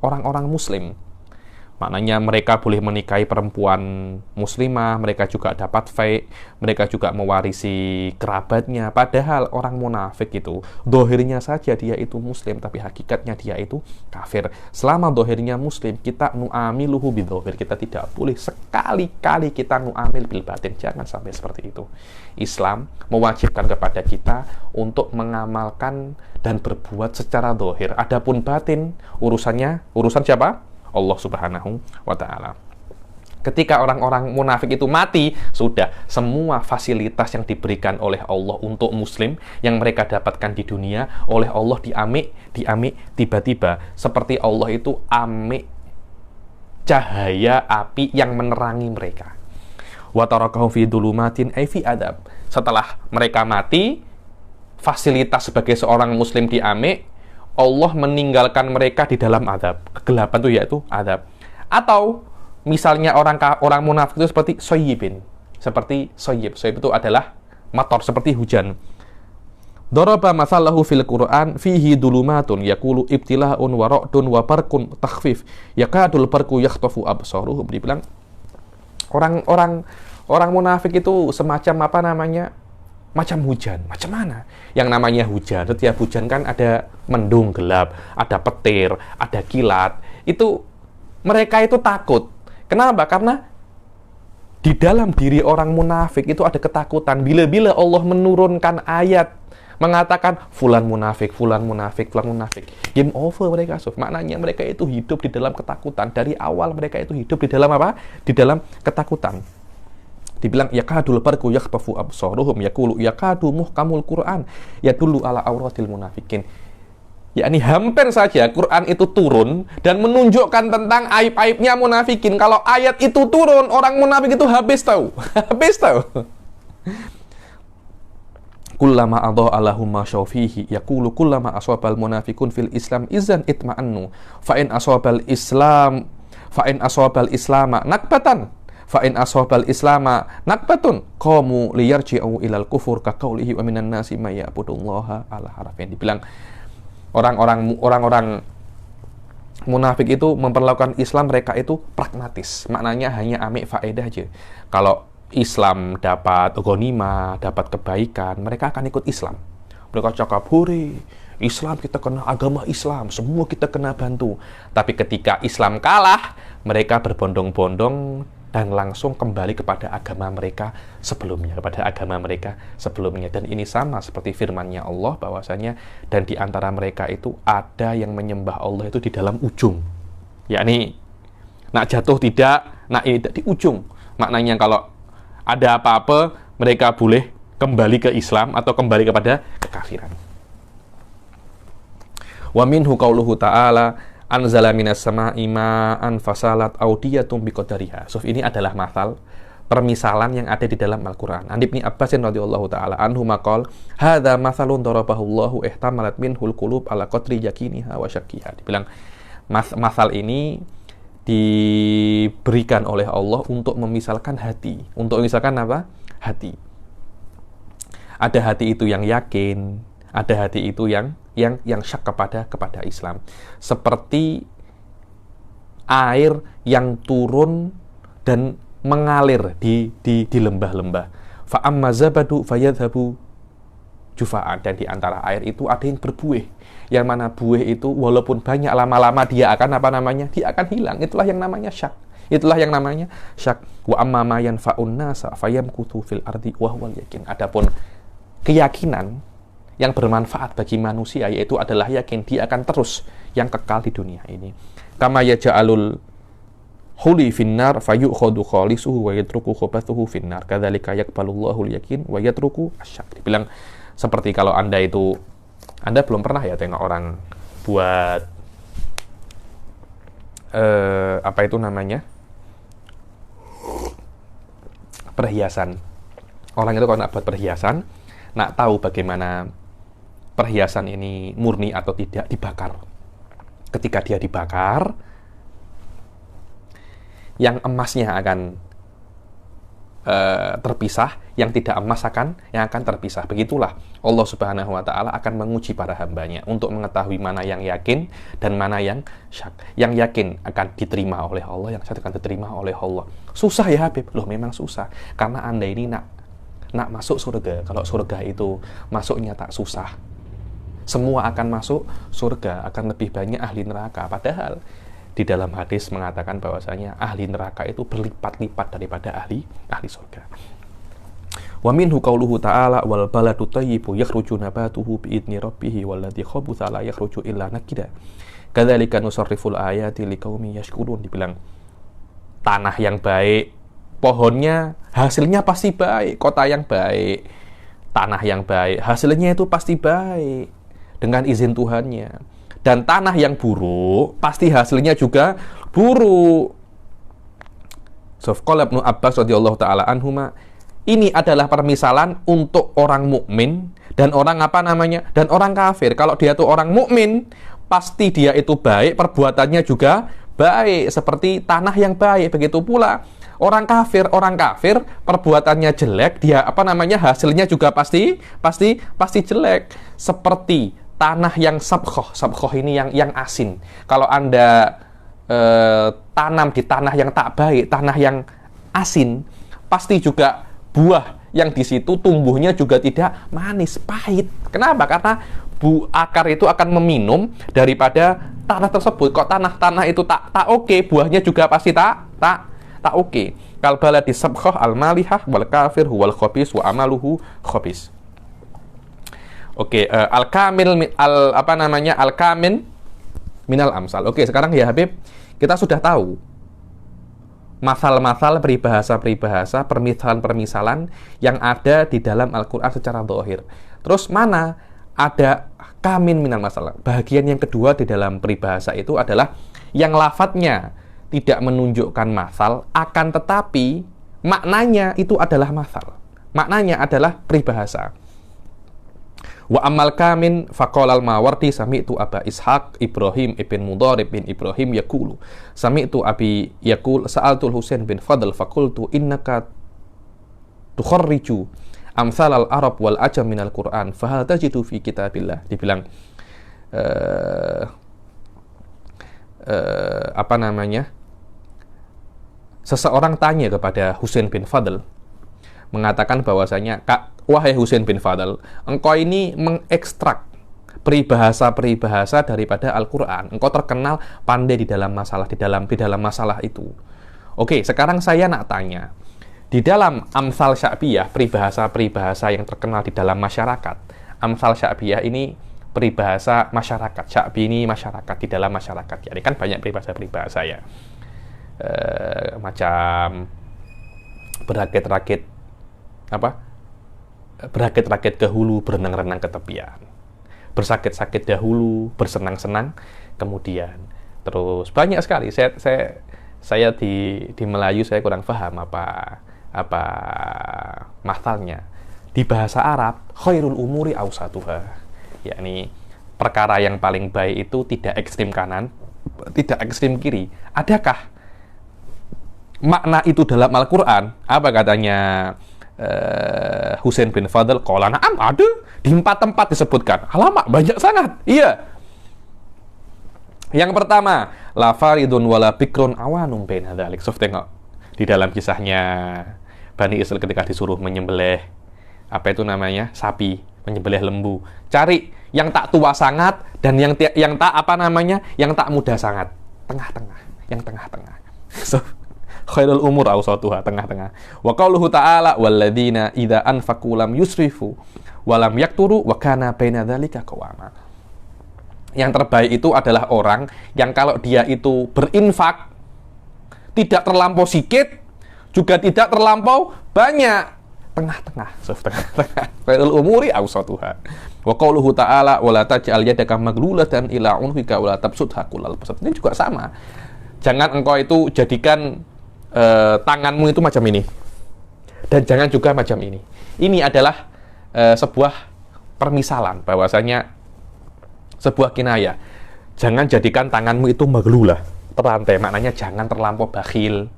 orang-orang muslim. Maknanya mereka boleh menikahi perempuan muslimah, mereka juga dapat fai, mereka juga mewarisi kerabatnya. Padahal orang munafik itu, dohirnya saja dia itu muslim, tapi hakikatnya dia itu kafir. Selama dohirnya muslim, kita nu'amiluhu bidzohir. Kita tidak boleh sekali-kali kita nu'amil bil batin. Jangan sampai seperti itu. Islam mewajibkan kepada kita untuk mengamalkan dan berbuat secara dohir. Adapun batin, urusan siapa? Allah Subhanahu wa ta'ala. Ketika orang-orang munafik itu mati, sudah semua fasilitas yang diberikan oleh Allah untuk muslim yang mereka dapatkan di dunia oleh Allah diamik tiba-tiba seperti Allah itu amik cahaya api yang menerangi mereka. Wa tarakahum fi dhulumatin ay fi adab. Setelah mereka mati, fasilitas sebagai seorang muslim diamik, Allah meninggalkan mereka di dalam azab. Kegelapan itu yaitu azab. Atau misalnya orang munafik itu seperti soyibin. Seperti soyib. Soyib itu adalah mator, seperti hujan. Daraba masalahu fil Qur'an fihi dulumatun yaqulu ibtila'un wa ra'dun wa barqun takhfif yakadul barqu yakhtafu absaruhum. Dibilang orang munafik itu semacam macam hujan. Macam mana? Yang namanya hujan, setiap hujan kan ada mendung gelap, ada petir, ada kilat. Itu mereka itu takut Kenapa? Karena di dalam diri orang munafik itu ada ketakutan. Bila-bila Allah menurunkan ayat mengatakan fulan munafik, fulan munafik, fulan munafik, game over mereka. Maknanya mereka itu hidup di dalam ketakutan. Dari awal mereka itu hidup di dalam apa? Di dalam ketakutan. Dibilang yakadul barqu yakhtafu absaruhum yaqulu yakadu muhkamul Qur'an yadullu ala auratil munafikin. Yakni hampir saja Quran itu turun dan menunjukkan tentang aib-aibnya munafikin. Kalau ayat itu turun, orang munafik itu habis tahu. Habis tahu. Kullama adha'a lahum ma syaufihi yaqulu kullama asabal munafiqun fil Islam izan itma'annu fa in asabal islama nakbatan fa in asabal islama nakbatun qamu liyarji'u ilal kufur ka qaulihi wa minan nasi may ya'budullaha ala harafin. Dibilang orang-orang munafik itu memperlakukan Islam, mereka itu pragmatis. Maknanya hanya amik faedah aja. Kalau Islam dapat ghanimah, dapat kebaikan, mereka akan ikut Islam. Mereka cakap, hore, Islam kita kena agama Islam, semua kita kena bantu. Tapi ketika Islam kalah, mereka berbondong-bondong dan langsung kembali kepada agama mereka sebelumnya, Dan ini sama seperti firman-Nya Allah bahwasanya dan di antara mereka itu ada yang menyembah Allah itu di dalam ujung. Yakni nak jatuh tidak, nak ini tidak di ujung. Maknanya kalau ada apa-apa mereka boleh kembali ke Islam atau kembali kepada kekafiran. Wa minhu qauluhu ta'ala anzala minas sama'i ma'an fasalat audiyatum biqadariha. So ini adalah permisalan yang ada di dalam Al-Qur'an. An Ibnu Abbas radhiyallahu taala anhu maqal hadza mathalun darabahu Allahu ihtamalat minhul qulub ala qadri yakiniha wa syakkiha. Dibilang masal ini diberikan oleh Allah untuk memisalkan hati. Untuk memisalkan apa? Hati. Ada hati itu yang yakin, ada hati itu yang syak kepada Islam. Seperti air yang turun dan mengalir di lembah-lembah. Fa amma zabadu fayadhabu jufa'an. Dan di antara air itu ada yang berbuih. Yang mana buih itu walaupun banyak, lama-lama dia akan Dia akan hilang. Itulah yang namanya syak. Wa amma ma yanfa'un nasa fayamkuthu fil ardi wa huwal yakin. Adapun keyakinan yang bermanfaat bagi manusia, yaitu adalah yakin dia akan terus yang kekal di dunia ini. Kama yaj'alul huli finnar fayukhadu khalisuhu wa yatruku khabathuhu finnar kadzalika yaqbalullahu al-yakin wa yatruku asyak. Dibilang seperti kalau Anda belum pernah ya tengok orang buat perhiasan. Orang itu kalau nak buat perhiasan, nak tahu bagaimana perhiasan ini murni atau tidak, dibakar. Ketika dia dibakar, yang emasnya akan terpisah, yang tidak emas yang akan terpisah. Begitulah Allah Subhanahu wa taala akan menguji para hambanya untuk mengetahui mana yang yakin dan mana yang syak. Yang yakin akan diterima oleh Allah, yang syak akan diterima oleh Allah. Susah ya Habib? Loh, memang susah. Karena Anda ini nak masuk surga. Kalau surga itu masuknya tak susah. Semua akan masuk surga, akan lebih banyak ahli neraka. Padahal di dalam hadis mengatakan bahwasanya ahli neraka itu berlipat-lipat daripada ahli surga. Wa minhu qauluhu ta'ala wal baladu thayyibu yakhruju nabatuhu bi idzni rabbih wal ladzi khabutha la yakhruju illa nakida. Kadzalika nusarriful ayati liqaumin yashkurun. Dibilang tanah yang baik, pohonnya hasilnya pasti baik, kota yang baik, tanah yang baik, hasilnya itu pasti baik dengan izin Tuhannya. Dan tanah yang buruk, pasti hasilnya juga buruk. Qala Ibnu Abbas radhiyallahu taala anhuma, ini adalah permisalan untuk orang mukmin dan orang dan orang kafir. Kalau dia itu orang mukmin, pasti dia itu baik, perbuatannya juga baik seperti tanah yang baik. Begitu pula orang kafir perbuatannya jelek, dia hasilnya juga pasti jelek. Seperti tanah yang sabkhoh ini yang asin. Kalau Anda tanam di tanah yang tak baik, tanah yang asin, pasti juga buah yang di situ tumbuhnya juga tidak manis, pahit. Kenapa? Karena akar itu akan meminum daripada tanah tersebut. Kok tanah itu tak oke, buahnya juga pasti tak tak oke. Kal baladi sabkhah al malihah wal kafir huwal khabis wa amaluhu khabis. Oke, al kamil al apa namanya? Al kamin minal amsal. Oke, sekarang ya Habib, kita sudah tahu masal-masal, peribahasa-peribahasa, permisalan-permisalan yang ada di dalam Al-Qur'an secara zahir. Terus mana ada kamin minal masalah? Bagian yang kedua di dalam peribahasa itu adalah yang lafadznya tidak menunjukkan masal, akan tetapi maknanya itu adalah masal. Maknanya adalah peribahasa. Wa amal kamin faqala al-Mawardi sami'tu Aba Ishaq Ibrahim ibn Mudharib bin Ibrahim yaqulu sami'tu Abi yaqul sa'altu Husain bin Fadl faqultu innaka tukharriju amsal al-Arab wal ajam minal Qur'an fahal tajidu fi kitabillah. Dibilang apa namanya, seseorang tanya kepada Husain bin Fadl, mengatakan bahwasanya, wahai Husain bin Fadl, engkau ini mengekstrak peribahasa-peribahasa daripada Al-Quran. Engkau terkenal pandai di dalam masalah masalah itu. Oke, sekarang saya nak tanya, di dalam Amsal Sya'biyah, peribahasa-peribahasa yang terkenal di dalam masyarakat, Amsal Sya'biyah ini peribahasa masyarakat, Sya'bi ini masyarakat, di dalam masyarakat. Ya, ini kan banyak peribahasa-peribahasa ya. Macam berakit-rakit ke hulu, berenang-renang ke tepian. Bersakit-sakit dahulu, bersenang-senang kemudian. Terus banyak sekali. Saya di Melayu saya kurang paham apa masalnya. Di bahasa Arab, khairul umuri awsatuha. Yakni perkara yang paling baik itu tidak ekstrim kanan, tidak ekstrim kiri. Adakah makna itu dalam Al-Quran? Apa katanya Husain bin Fadl? Qala na'am, ada di 4 tempat disebutkan. Alamak, banyak sangat. Iya. Yang pertama, la faridun wala bikrun awanum baina dzalik. So, tengok di dalam kisahnya Bani Israil ketika disuruh menyembelih sapi, menyembelih lembu. Cari yang tak tua sangat dan yang tak yang tak muda sangat. Tengah-tengah, yang tengah-tengah. So, khairul umur awsatuha, tengah-tengah. Wa qauluhu ta'ala walladzina idza anfaqu lam yusrifu wa lam yakturu wa kana baina dzalika qawama. Yang terbaik itu adalah orang yang kalau dia itu berinfak tidak terlampau sedikit juga tidak terlampau banyak, tengah-tengah. Tengah-tengah. Khairul umuri awsatuha. Wa qauluhu ta'ala wala taj'al yadaka maglulatan ila unfika wala tabsutha kullal basat. Ini juga sama. Jangan engkau itu jadikan tanganmu itu macam ini, dan jangan juga macam ini. Ini adalah sebuah permisalan, bahwasanya sebuah kinayah. Jangan jadikan tanganmu itu maglulah, terlantai. Maknanya jangan terlampau bakhil,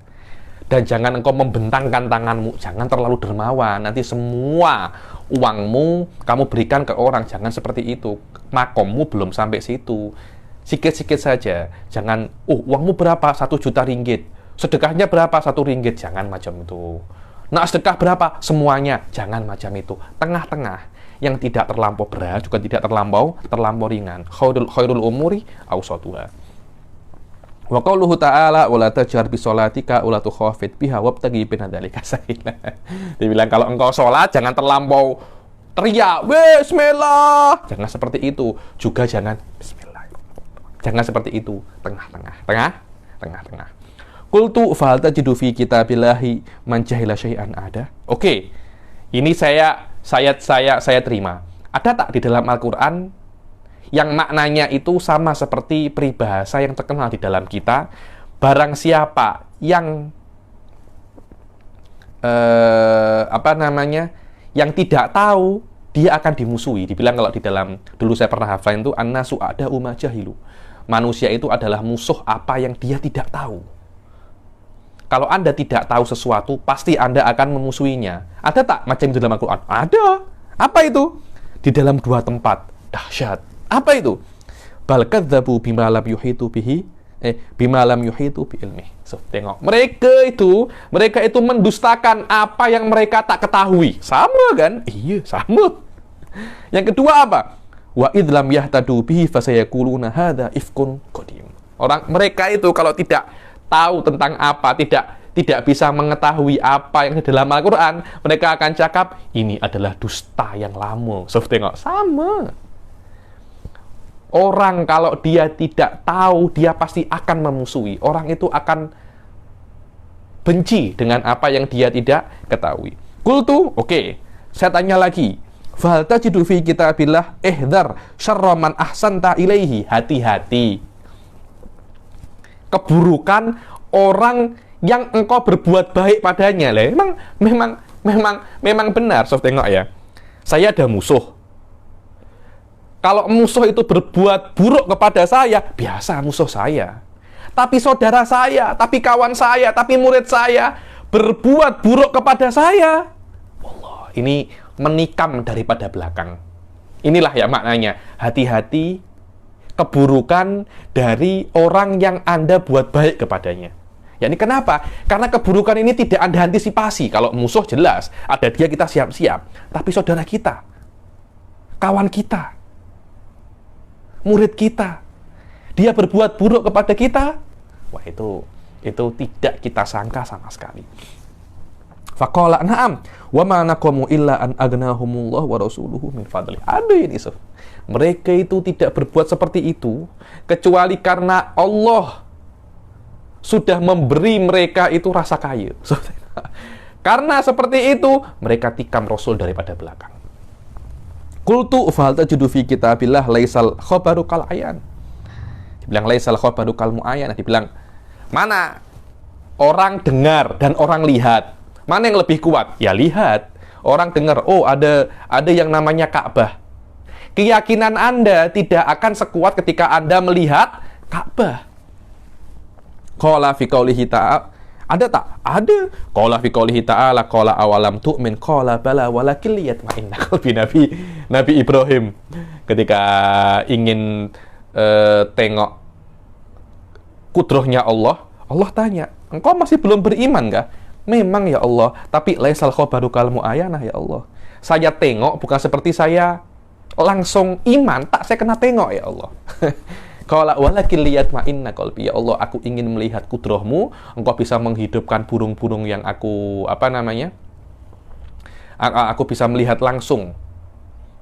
dan jangan engkau membentangkan tanganmu. Jangan terlalu dermawan. Nanti semua uangmu kamu berikan ke orang. Jangan seperti itu. Makommu belum sampai situ. Sikit-sikit saja. Jangan, uangmu berapa? 1 juta ringgit. Sedekahnya berapa? 1 ringgit. Jangan macam itu. Nah, sedekah berapa? Semuanya. Jangan macam itu. Tengah-tengah. Yang tidak terlampau berat, juga tidak terlampau ringan. Khairul umuri awsatuha. Wa qauluhu ta'ala wala tajhar bi sholatika wala tukhafit biha wabtaghi bina dzalika sabila. Dibilang kalau engkau sholat jangan terlampau teriak, bismillah. Jangan seperti itu. Juga jangan bismillah. Jangan seperti itu. Tengah-tengah. Tengah-tengah. Qultu fahal tajidu fi kitabillahi man jahila syai'an ada? Oke. Ini saya terima. Ada tak di dalam Al-Qur'an yang maknanya itu sama seperti peribahasa yang terkenal di dalam kita? Barang siapa yang yang tidak tahu, dia akan dimusuhi. Dibilang kalau di dalam, dulu saya pernah hafal itu annasu ada umma jahilu. Manusia itu adalah musuh apa yang dia tidak tahu. Kalau Anda tidak tahu sesuatu, pasti Anda akan memusuhinya. Ada tak macam itu dalam Al-Quran? Ada. Apa itu? Di dalam 2 tempat. Dahsyat. Apa itu? Bal kadzabu bima lam yuhitu bihi bima lam yuhitu bi ilmi. So, tengok. Mereka itu mendustakan apa yang mereka tak ketahui. Sama kan? Iya, sama. Yang kedua apa? Wa idlam yahtadu bihi fasayaquluna hadza ifkun qadim. Mereka itu kalau tidak tahu tentang apa, tidak tidak bisa mengetahui apa yang di dalam Al-Quran, mereka akan cakap, ini adalah dusta yang lama. So, tengok, sama. Orang kalau dia tidak tahu, dia pasti akan memusuhi. Orang itu akan benci dengan apa yang dia tidak ketahui. Qultu, oke. Saya tanya lagi. Fahal tajidu fi kitabillah ihdhar syarra man ahsanta ilaihi. Hati-hati. Keburukan orang yang engkau berbuat baik padanya. Lah, memang benar. So, tengok ya. Saya ada musuh. Kalau musuh itu berbuat buruk kepada saya, biasa musuh saya. Tapi saudara saya, tapi kawan saya, tapi murid saya berbuat buruk kepada saya. Allah, ini menikam daripada belakang. Inilah ya maknanya. Hati-hati keburukan dari orang yang Anda buat baik kepadanya. Ya, ini kenapa? Karena keburukan ini tidak Anda antisipasi. Kalau musuh jelas, ada dia kita siap-siap. Tapi saudara kita, kawan kita, murid kita, dia berbuat buruk kepada kita, wah itu tidak kita sangka sama sekali. Faqala na'am wa ma naqamu illa an aghnahumullah wa rasuluhu min fadli. Ada ini, Yusuf. Mereka itu tidak berbuat seperti itu kecuali karena Allah sudah memberi mereka itu rasa kaya. Karena seperti itu mereka tikam Rasul daripada belakang. Qultu fahal tajidu fi kitabillah laisal khabaru kal ayan. Dibilang laisal khabaru kal muayyan, dibilang mana orang dengar dan orang lihat, mana yang lebih kuat? Ya lihat. Orang dengar, oh ada yang namanya Ka'bah. Keyakinan Anda tidak akan sekuat ketika Anda melihat Ka'bah. Qala fi qaulihi ta'ala, ada tak? Ada. Qala fi qaulihi ta'ala, qala awalam tu'min, qala bala walakin liyatma'inna qalbi. Nabi Ibrahim ketika ingin tengok kudrohnya Allah, Allah tanya, engkau masih belum beriman kah? Memang ya Allah, tapi laisal khabaru kal mu'ayyanah ya Allah. Saya tengok bukan seperti saya langsung iman, tak saya kena tengok ya Allah. Qala walakin liyatma'inna qalbi, ya Allah, aku ingin melihat kudrohmu, engkau bisa menghidupkan burung-burung yang aku aku bisa melihat langsung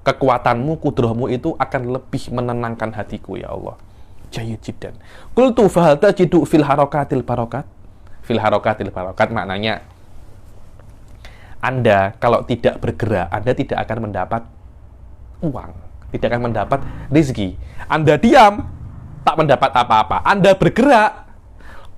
kekuatanmu, kudrohmu itu akan lebih menenangkan hatiku ya Allah. Jayyid jiddan. Qultu fahal tajidu fil harakatil barakat. Fil harakatil barakat maknanya Anda kalau tidak bergerak, Anda tidak akan mendapat uang, tidak akan mendapat rezeki. Anda diam, tak mendapat apa-apa. Anda bergerak,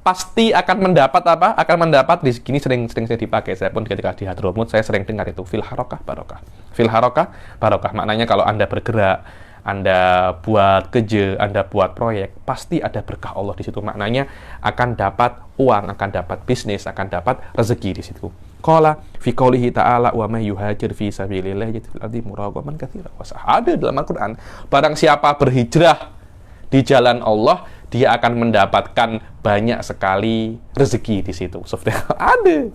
pasti akan mendapat apa? Akan mendapat rezeki. Ini sering saya dipakai. Saya pun ketika di Hadramut, saya sering dengar itu. Fil harokah barokah. Fil harokah barokah. Maknanya kalau Anda bergerak, Anda buat kerja, Anda buat proyek, pasti ada berkah Allah di situ. Maknanya akan dapat uang, akan dapat bisnis, akan dapat rezeki di situ. Qala fi qoulihi ta'ala wa may yuhajir fi sabilillah yajid fil ardi muragaman katsiran. Ada dalam Al-Qur'an, barang siapa berhijrah di jalan Allah, dia akan mendapatkan banyak sekali rezeki di situ. Ada.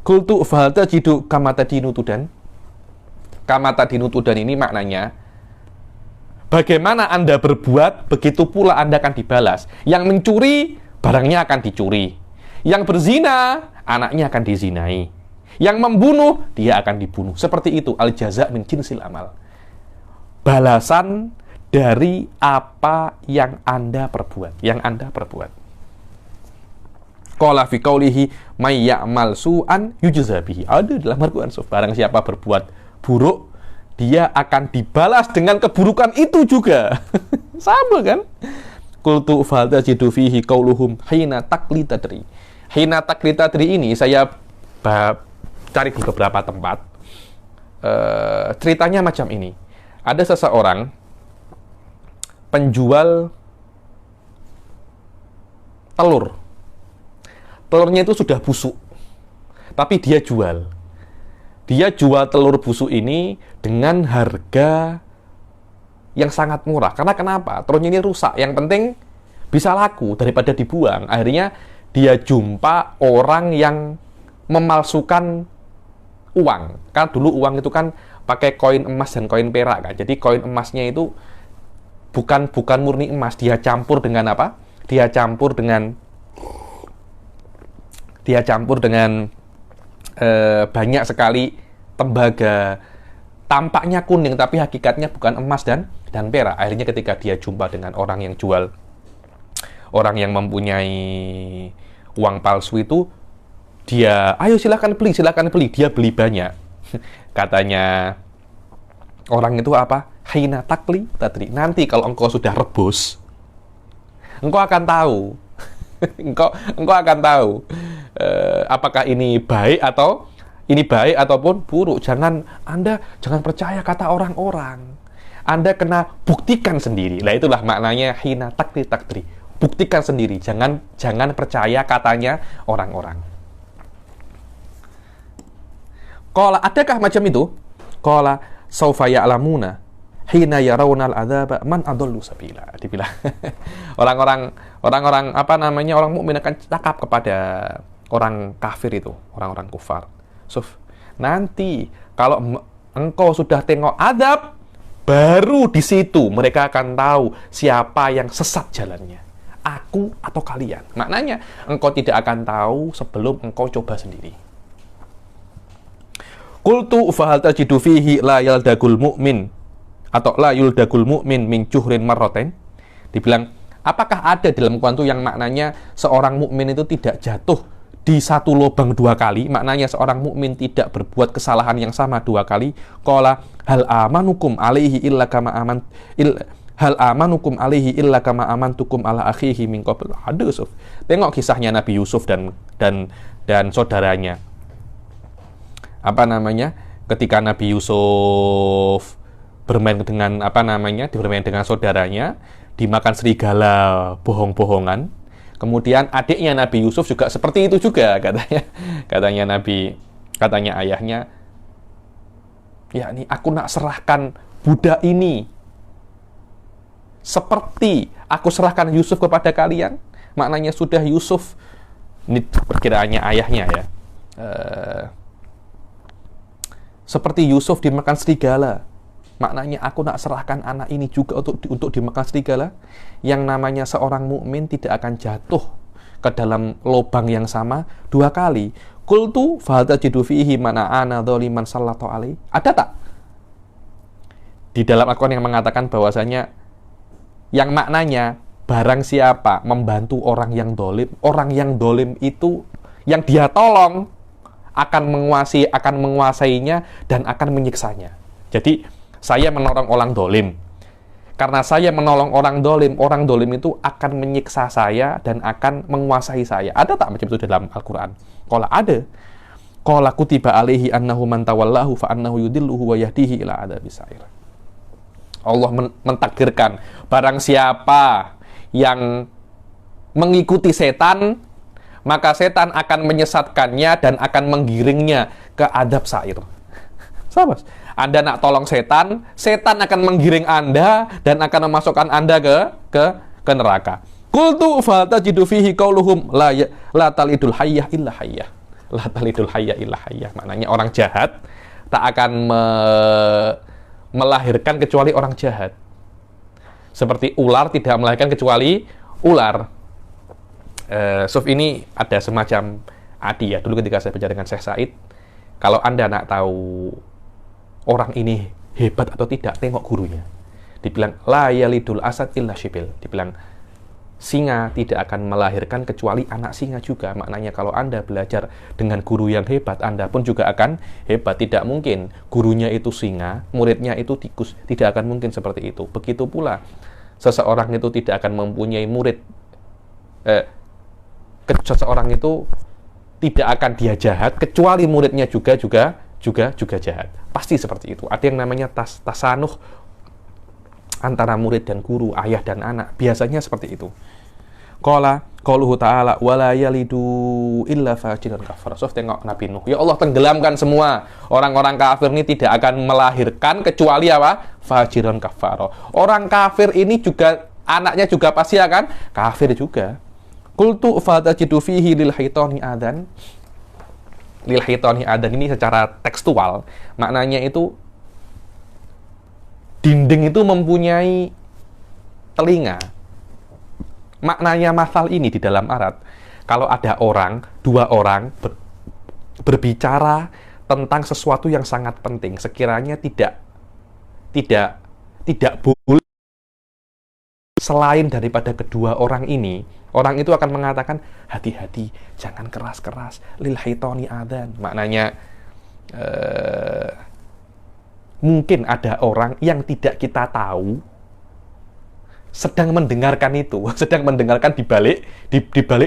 Qultu fahal tajidu kama tadinu tudan. Kama tadinu tudan ini maknanya bagaimana Anda berbuat, begitu pula Anda akan dibalas. Yang mencuri, barangnya akan dicuri. Yang berzina, anaknya akan dizinai. Yang membunuh, dia akan dibunuh. Seperti itu, al-jaza' min jinsil amal. Balasan dari apa yang Anda perbuat, Qala fi qoulihi may ya'mal su'an yujza bihi. Ada dalam Al-Qur'an, barang siapa berbuat buruk, dia akan dibalas dengan keburukan itu juga. Sama kan? Qultu fal tajidu fihi qauluhum hina taqlitadri. Hina taqlitadri ini saya cari di beberapa tempat. Ceritanya macam ini. Ada seseorang penjual telur. Telurnya itu sudah busuk, tapi dia jual. Dia jual telur busuk ini dengan harga yang sangat murah. Karena kenapa? Telurnya ini rusak. Yang penting bisa laku daripada dibuang. Akhirnya dia jumpa orang yang memalsukan uang. Karena dulu uang itu kan pakai koin emas dan koin perak kan. Jadi koin emasnya itu bukan murni emas, dia campur dengan apa? Dia campur dengan dia campur dengan banyak sekali tembaga, tampaknya kuning tapi hakikatnya bukan emas dan perak. Akhirnya ketika dia jumpa dengan orang yang jual, orang yang mempunyai uang palsu itu, dia, ayo silakan beli, dia beli banyak. Katanya orang itu apa? Hina takli tadri. Nanti kalau engkau sudah rebus, engkau akan tahu. engkau akan tahu apakah ini baik ataupun buruk. Anda jangan percaya kata orang-orang. Anda kena buktikan sendiri. Lah itulah maknanya hina takli. Buktikan sendiri. Jangan percaya katanya orang-orang. Qala, adakah macam itu? Qala saufa ya'lamuna hina yarawnal adzaba man adallu sabila. Dibilang orang mukmin akan cakap kepada orang kafir itu, orang-orang kufar. Nanti kalau engkau sudah tengok azab, baru di situ mereka akan tahu siapa yang sesat jalannya, aku atau kalian. Maknanya engkau tidak akan tahu sebelum engkau coba sendiri. Qultu fahal tajidu fihi la yaldagul mu'min atau la yuldagul mu'min min juhrin marratain. Dibilang, apakah ada dalam Quran itu yang maknanya seorang mukmin itu tidak jatuh di satu lubang 2 kali? Maknanya seorang mukmin tidak berbuat kesalahan yang sama 2 kali. Qala hal amanukum alaihi illa kama amantukum ala akhihi min qabl. Ada Yusuf. Tengok kisahnya Nabi Yusuf dan saudaranya. Ketika Nabi Yusuf bermain dengan saudaranya, dimakan serigala bohong-bohongan. Kemudian adiknya Nabi Yusuf juga seperti itu juga, katanya ayahnya, yakni aku nak serahkan budak ini seperti aku serahkan Yusuf kepada kalian. Maknanya sudah Yusuf, ini perkiraannya ayahnya ya, seperti Yusuf dimakan serigala. Maknanya aku nak serahkan anak ini juga untuk dimakan serigala. Yang namanya seorang mukmin tidak akan jatuh ke dalam lubang yang sama 2 kali. Qultu fa tajidu fihi mana ana dzaliman sallatu alaihi. Ada tak di dalam Al-Quran yang mengatakan bahwasanya yang maknanya barang siapa membantu orang yang dolim itu yang dia tolong akan menguasainya dan akan menyiksanya. Jadi saya menolong orang dolim. Karena saya menolong orang dolim itu akan menyiksa saya dan akan menguasai saya. Ada tak macam itu dalam Al-Quran? Qala ada. Qala kutiba alaihi annahu man tawallahu fa annahu yudilluhu wa yahdihi ila adzabis sa'ir. Allah mentakdirkan barang siapa yang mengikuti setan, maka setan akan menyesatkannya dan akan menggiringnya ke adab sa'ir. Sahabat, Anda nak tolong setan akan menggiring Anda dan akan memasukkan Anda ke neraka. Qultu fa tajidu fihi qauluhum la talidul hayyah illa hayyah. La talidul hayyah illa hayyah. Maknanya orang jahat tak akan melahirkan kecuali orang jahat. Seperti ular tidak melahirkan kecuali ular. Ini ada semacam adi ya. Dulu ketika saya belajar dengan Syekh Said, kalau Anda nak tahu orang ini hebat atau tidak, tengok gurunya. Dibilang la yalidul asad illa shibil. Dibilang singa tidak akan melahirkan kecuali anak singa juga. Maknanya kalau Anda belajar dengan guru yang hebat, Anda pun juga akan hebat. Tidak mungkin gurunya itu singa, muridnya itu tikus. Tidak akan mungkin seperti itu. Begitu pula seseorang itu tidak akan mempunyai murid. Seseorang itu tidak akan dia jahat kecuali muridnya juga jahat. Pasti seperti itu. Ada yang namanya tasanuh antara murid dan guru, ayah dan anak. Biasanya seperti itu. Qauluhu ta'ala wala yalidu illa fajiran kafar. Tengok Nabi Nuh. Ya Allah, tenggelamkan semua. Orang-orang kafir ini tidak akan melahirkan kecuali apa? Fajiran kafar. Orang kafir ini juga anaknya juga pasti akan kafir juga. Qultu fatajidu fihi lil haitani adan. Lil haitani adan ini secara tekstual maknanya itu dinding itu mempunyai telinga. Maknanya masal ini di dalam Arab, kalau ada dua orang berbicara tentang sesuatu yang sangat penting, sekiranya tidak boleh selain daripada kedua orang ini, orang itu akan mengatakan, hati-hati, jangan keras-keras, lil haitani adzan. Maknanya, mungkin ada orang yang tidak kita tahu sedang mendengarkan itu, sedang mendengarkan di balik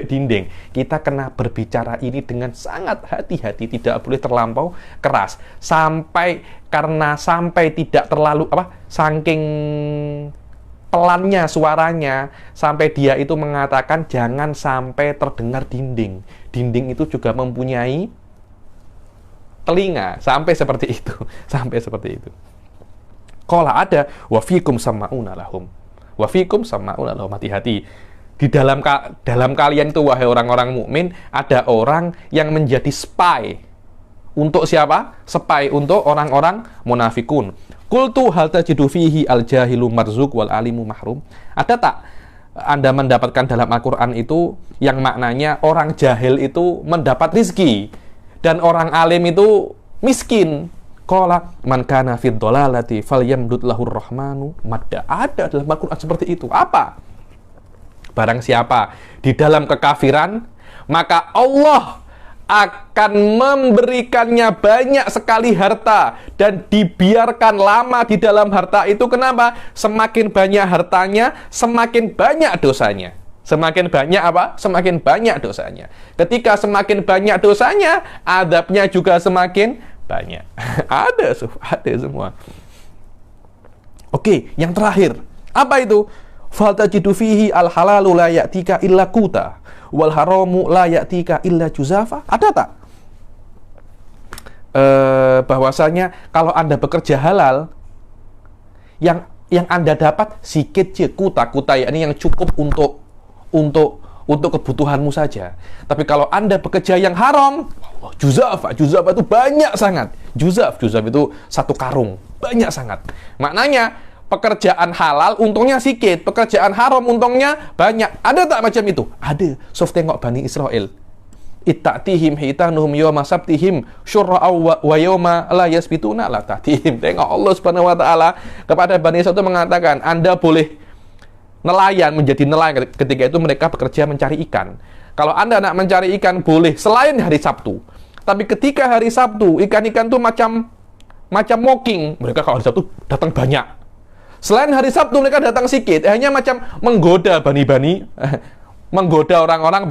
dinding. Kita kena berbicara ini dengan sangat hati-hati, tidak boleh terlampau keras. Sampai tidak terlalu saking pelannya suaranya, sampai dia itu mengatakan jangan sampai terdengar dinding. Dinding itu juga mempunyai telinga, sampai seperti itu. Sampai seperti itu. Qala ada wa fikum sama'una lahum. Wa fikum sama'una lahum, hati-hati. Di dalam kalian itu, wahai orang-orang mukmin, ada orang yang menjadi spy. Untuk siapa? Spy untuk orang-orang munafikun. Qultu hal tajidu fihi al-jahilu marzuq wal alimu mahrum. Ada tak Anda mendapatkan dalam Al-Quran itu yang maknanya orang jahil itu mendapat rizki dan orang alim itu miskin? Qala man kana fid dhalalati falyamdud lahur rahmanu madda. Ada dalam Al-Quran seperti itu. Apa? Barang siapa di dalam kekafiran, maka Allah akan memberikannya banyak sekali harta dan dibiarkan lama di dalam harta itu. Kenapa? Semakin banyak hartanya, semakin banyak dosanya. Semakin banyak apa? Semakin banyak dosanya. Ketika semakin banyak dosanya, adabnya juga semakin banyak. Ada semua. Oke, yang terakhir. Apa itu? Fal tajidu fihi al halalu la ya'tika illa kuta wal haramu la ya'tika illa juzafa. Ada tak? Bahwasanya kalau Anda bekerja halal, yang Anda dapat sikit je, kuta yakni yang cukup untuk kebutuhanmu saja. Tapi kalau Anda bekerja yang haram, juzafa itu banyak sangat. Juzaf itu satu karung, banyak sangat. Maknanya pekerjaan halal untungnya sedikit, pekerjaan haram untungnya banyak. Ada tak macam itu? Ada. Sof tengok Bani Israel. Itta'tihim hitanuhum yawma sabtihim syurra'aw wa yawma la yasbituna la ta'tihim. Tengok Allah Subhanahu wa taala kepada Bani Israel itu mengatakan, Anda boleh menjadi nelayan ketika itu mereka bekerja mencari ikan. Kalau Anda nak mencari ikan boleh selain hari Sabtu. Tapi ketika hari Sabtu, ikan-ikan itu macam mocking. Mereka kalau hari Sabtu datang banyak. Selain hari Sabtu mereka datang sedikit, hanya macam menggoda menggoda orang-orang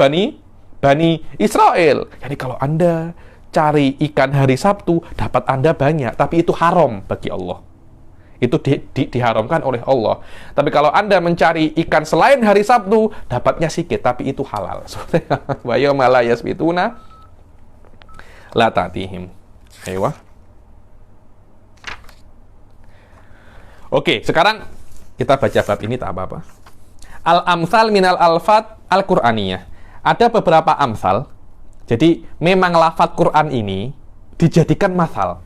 Bani Israel. Jadi kalau Anda cari ikan hari Sabtu, dapat Anda banyak, tapi itu haram bagi Allah. Itu diharamkan oleh Allah. Tapi kalau Anda mencari ikan selain hari Sabtu, dapatnya sedikit, tapi itu halal. Wa yawma la yasbituna la ta'tihim. Ayo. Oke, sekarang kita baca bab ini tak apa-apa. Al-amsal minal alfat al-Qur'aniyah. Ada beberapa amsal. Jadi memang lafaz Quran ini dijadikan masal.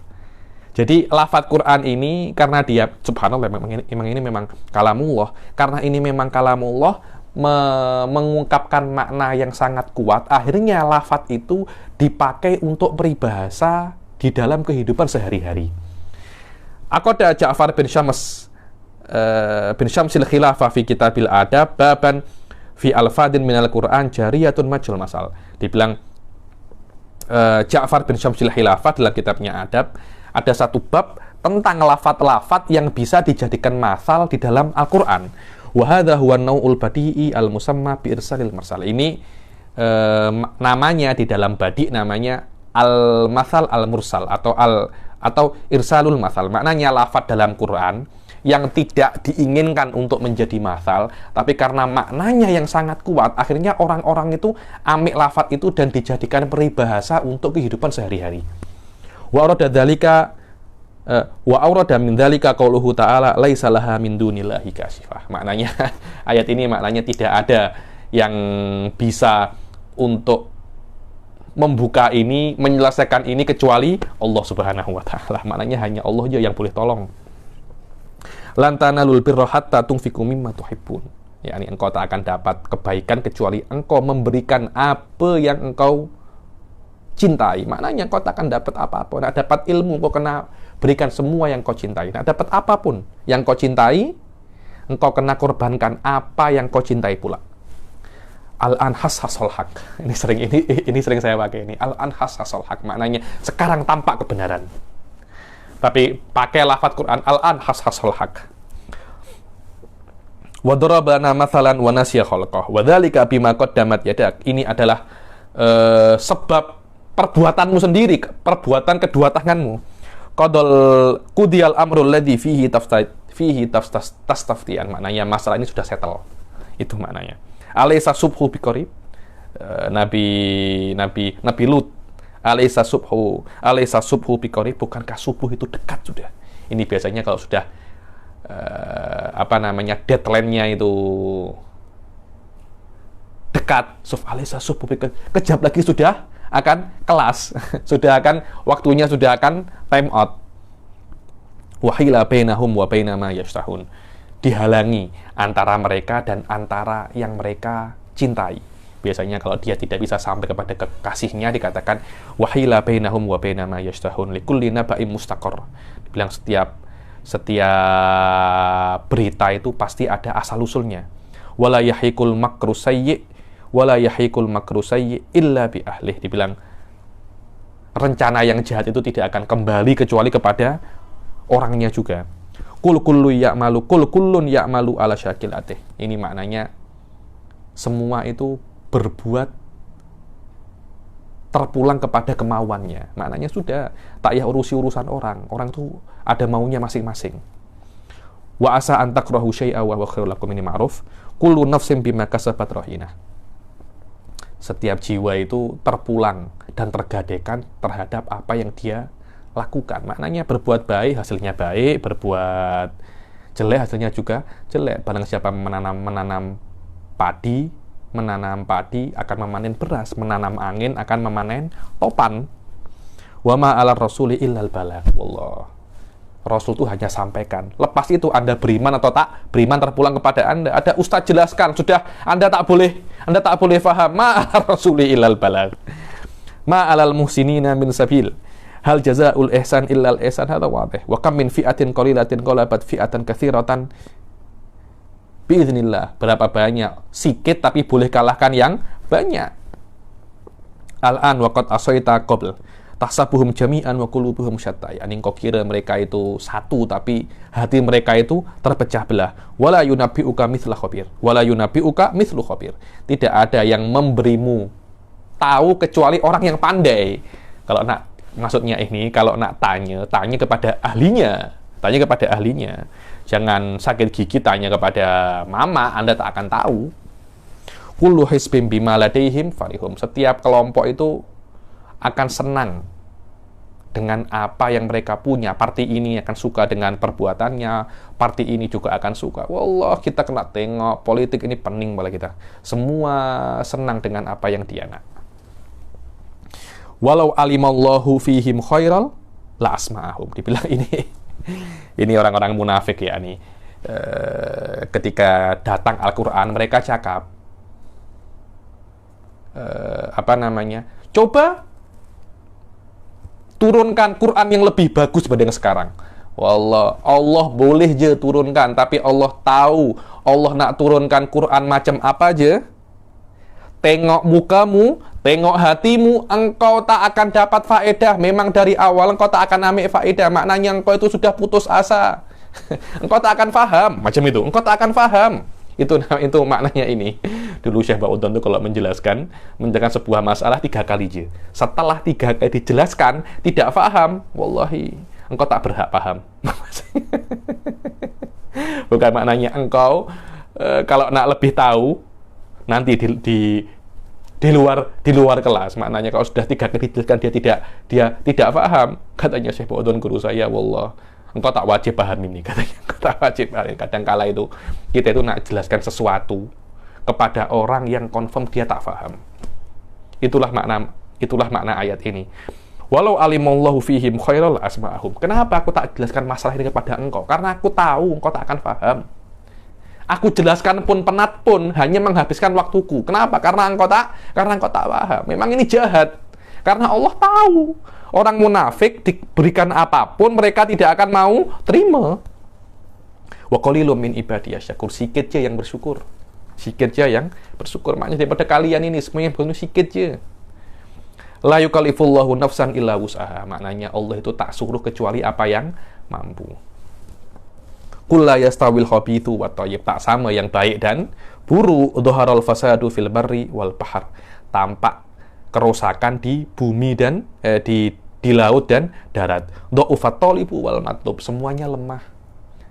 Jadi lafaz Quran ini karena dia subhanallah memang ini memang kalamullah. Karena ini memang kalamullah mengungkapkan makna yang sangat kuat. Akhirnya lafaz itu dipakai untuk peribahasa di dalam kehidupan sehari-hari. Aqada Ja'far bin Syamsil Khilafah fi Kitabil Adab baban fi alfadin minal Qur'an jariyatun majul masal. Dibilang Ja'far bin Syamsil Khilafah dalam kitabnya Adab ada satu bab tentang lafat-lafat yang bisa dijadikan masal di dalam Al-Qur'an. Wa hadza huwa an-nau'ul badi'i al-musamma bi irsalil marsal. Ini namanya di dalam badi namanya al-masal al-mursal atau irsalul masal. Maknanya lafaz dalam Quran yang tidak diinginkan untuk menjadi masal, tapi karena maknanya yang sangat kuat, akhirnya orang-orang itu ambil lafaz itu dan dijadikan peribahasa untuk kehidupan sehari-hari. Wa aurada min dzalika qauluhu ta'ala laisa laha min dunillahi kasyifah. Maknanya ayat ini maknanya tidak ada yang bisa untuk membuka ini, menyelesaikan ini kecuali Allah Subhanahu wa taala. Maknanya hanya Allah aja yang boleh tolong. Lan tanalul birra hatta tunfiqu mimma tuhibbun. yakni engkau tak akan dapat kebaikan kecuali engkau memberikan apa yang engkau cintai. Maknanya engkau tak akan dapat apa-apa. Nak dapat ilmu, engkau kena berikan semua yang kau cintai. Nak dapat apapun yang kau cintai, engkau kena korbankan apa yang kau cintai pula. Al-an hasasol haq. Ini sering saya pakai ini. Al-an hasasol haq. Maknanya sekarang tampak kebenaran. Tapi pakai lafaz Quran al-an hasasol haq. Wa darabana mathalan wa nasiya khalqah. Wa dzalika bima qaddamat yadak. Ini adalah sebab perbuatanmu sendiri, perbuatan kedua tanganmu. Qudiyal amrul ladzi fihi tastaftian. Maknanya masalah ini sudah settle. Itu maknanya. Alaysa subhu biqarib. Nabi Lut. Alaysa subhu biqarib. Bukankah subuh itu dekat sudah? Ini biasanya kalau sudah deadline-nya itu dekat. Alaysa subhu biqarib. Kejap lagi sudah akan kelas. Waktunya sudah akan time out. Wahila bainahum wa baina ma yashtahun. Dihalangi antara mereka dan antara yang mereka cintai. Biasanya kalau dia tidak bisa sampai kepada kekasihnya dikatakan wahila bainahum wa baina ma yashtahun likulli naba'im mustaqar. Dibilang setiap berita itu pasti ada asal-usulnya. Wala yahiqul makru sayyi illa bi ahlih. Dibilang rencana yang jahat itu tidak akan kembali kecuali kepada orangnya juga. Kul kullun ya'malu ala syakilatih. Ini maknanya semua itu berbuat terpulang kepada kemauannya. Maknanya sudah, tak payah urusi urusan orang. Orang itu ada maunya masing-masing. Wa asa an takrahu syai'a wa huwa khairul lakum, ini ma'ruf. Kullu nafsin bima kasabat rahinah. Setiap jiwa itu terpulang dan tergadaikan terhadap apa yang dia lakukan. Maknanya berbuat baik hasilnya baik, berbuat jelek hasilnya juga jelek. Barang siapa menanam padi akan memanen beras, menanam angin akan memanen topan. Wa ma 'alar rasuli illal balagh. Wallah. Rasul itu hanya sampaikan. Lepas itu Anda beriman atau tak beriman terpulang kepada Anda. Ada ustaz jelaskan, sudah Anda tak boleh faham. Ma 'alar rasuli illal balagh. Ma 'alal muhsinina min sabil. Hal jazaa'ul ihsan illal ihsan, hadza wadih. Wa kam min fi'atin qalilatin qalabat fi'atan katsiratan biiznillah. Berapa banyak sikit tapi boleh kalahkan yang banyak. Al-an wa qad asaita qabl tahsabuhum jami'an wa qulubuhum syatta. Yani kau kira mereka itu satu tapi hati mereka itu terpecah belah. Wala yunabbi'uka mithlu khabir. Tidak ada yang memberimu tahu kecuali orang yang pandai. Maksudnya ini, kalau nak tanya kepada ahlinya. Jangan sakit gigi tanya kepada mama, Anda tak akan tahu. Kullu hizbin bima ladaihim farihum. Setiap kelompok itu akan senang dengan apa yang mereka punya. Parti ini akan suka dengan perbuatannya, parti ini juga akan suka. Wallah, kita kena tengok politik ini pening bala kita. Semua senang dengan apa yang dia nak. Walau alimallahu fihim khairal la asma'ahum. Dibilang ini orang-orang munafik ya nih. Ketika datang Al-Quran mereka cakap coba turunkan Quran yang lebih bagus dibanding sekarang. Wallah, Allah boleh je turunkan, tapi Allah tahu Allah nak turunkan Quran macam apa je. Tengok mukamu, tengok hatimu, engkau tak akan dapat faedah. Memang dari awal engkau tak akan ambil faedah. Maknanya engkau itu sudah putus asa. Engkau tak akan faham. Macam itu, engkau tak akan faham. Itu maknanya ini. Dulu Syekh Ba'udhan itu kalau menjelaskan sebuah masalah 3 kali je. Setelah 3 kali dijelaskan, tidak faham. Wallahi, engkau tak berhak paham. Bukan maknanya engkau kalau nak lebih tahu nanti di luar kelas. Maknanya kalau sudah 3 kali dijelaskan dia tidak paham. Katanya Syekh Ba'udhan guru saya, wallah, engkau tak wajib paham ini. Katanya engkau tak wajib paham. Kadang kala itu kita itu nak jelaskan sesuatu kepada orang yang confirm dia tak paham. Itulah makna ayat ini. Walau alimallahu fihim khairal asma'ahum. Kenapa aku tak jelaskan masalah ini kepada engkau? Karena aku tahu engkau tak akan paham. Aku jelaskan pun penat pun hanya menghabiskan waktuku. Kenapa? Karena engkau tak paham. Memang ini jahat. Karena Allah tahu orang munafik diberikan apapun mereka tidak akan mau terima. Wa qalilum min ibadiyas syakur. Sikit aja yang bersyukur. Sikit aja yang bersyukur. Maknanya daripada kalian ini semuanya bunuh sikit aja. La yukallifullahu nafsan illa wus'aha. Maknanya Allah itu tak suruh kecuali apa yang mampu. Qul la yastawil khabithu wat thayyib. Tak sama yang baik dan buruk. Dhaharal fasadu fil barri wal bahr. Tampak kerusakan di bumi dan di laut dan darat. Dha'ufat thalibu wal matlub. Semuanya lemah.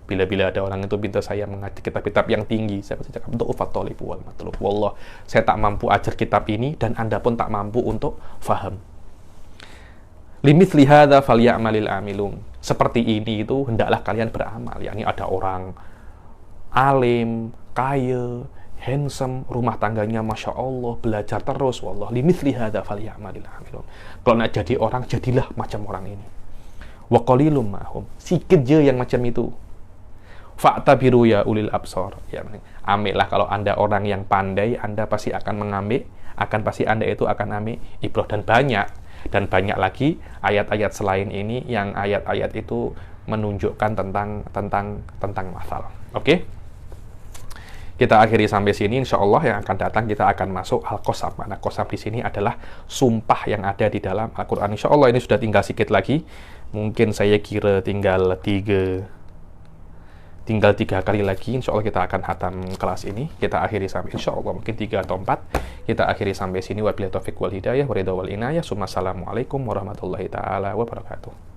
Bila-bila ada orang itu minta saya mengajar kitab-kitab yang tinggi, saya pasti cakap dha'ufat thalibu wal matlub. Wallah, saya tak mampu ajar kitab ini dan Anda pun tak mampu untuk faham. Limithli hadza falyamalil amilun. Seperti ini itu hendaklah kalian beramal. Yakni ada orang alim, kaya, handsome, rumah tangganya masya Allah, belajar terus. Wallah, limithli hadza falyamalil amilun. Kalau nak jadi orang, jadilah macam orang ini. Wa qalilum mahum. Sikit je yang macam itu. Fa'tabiru ya ulil absar. Ya, ambillah kalau Anda orang yang pandai, Anda pasti akan mengambil, pasti Anda itu akan ambil ibrah. Dan banyak lagi ayat-ayat selain ini yang ayat-ayat itu menunjukkan tentang masalah. Oke? Kita akhiri sampai sini. Insya Allah yang akan datang kita akan masuk al-qasam. Mana qasam di sini adalah sumpah yang ada di dalam Al-Quran. Insya Allah ini sudah tinggal sedikit lagi. Mungkin saya kira tinggal tiga kali lagi. Insya Allah kita akan hatam kelas ini. Kita akhiri sampai insya Allah mungkin 3 atau 4. Kita akhiri sampai sini. Wabillahi taufiq wal hidayah wa ridha wal inayah. Assalamualaikum warahmatullahi taala wabarakatuh.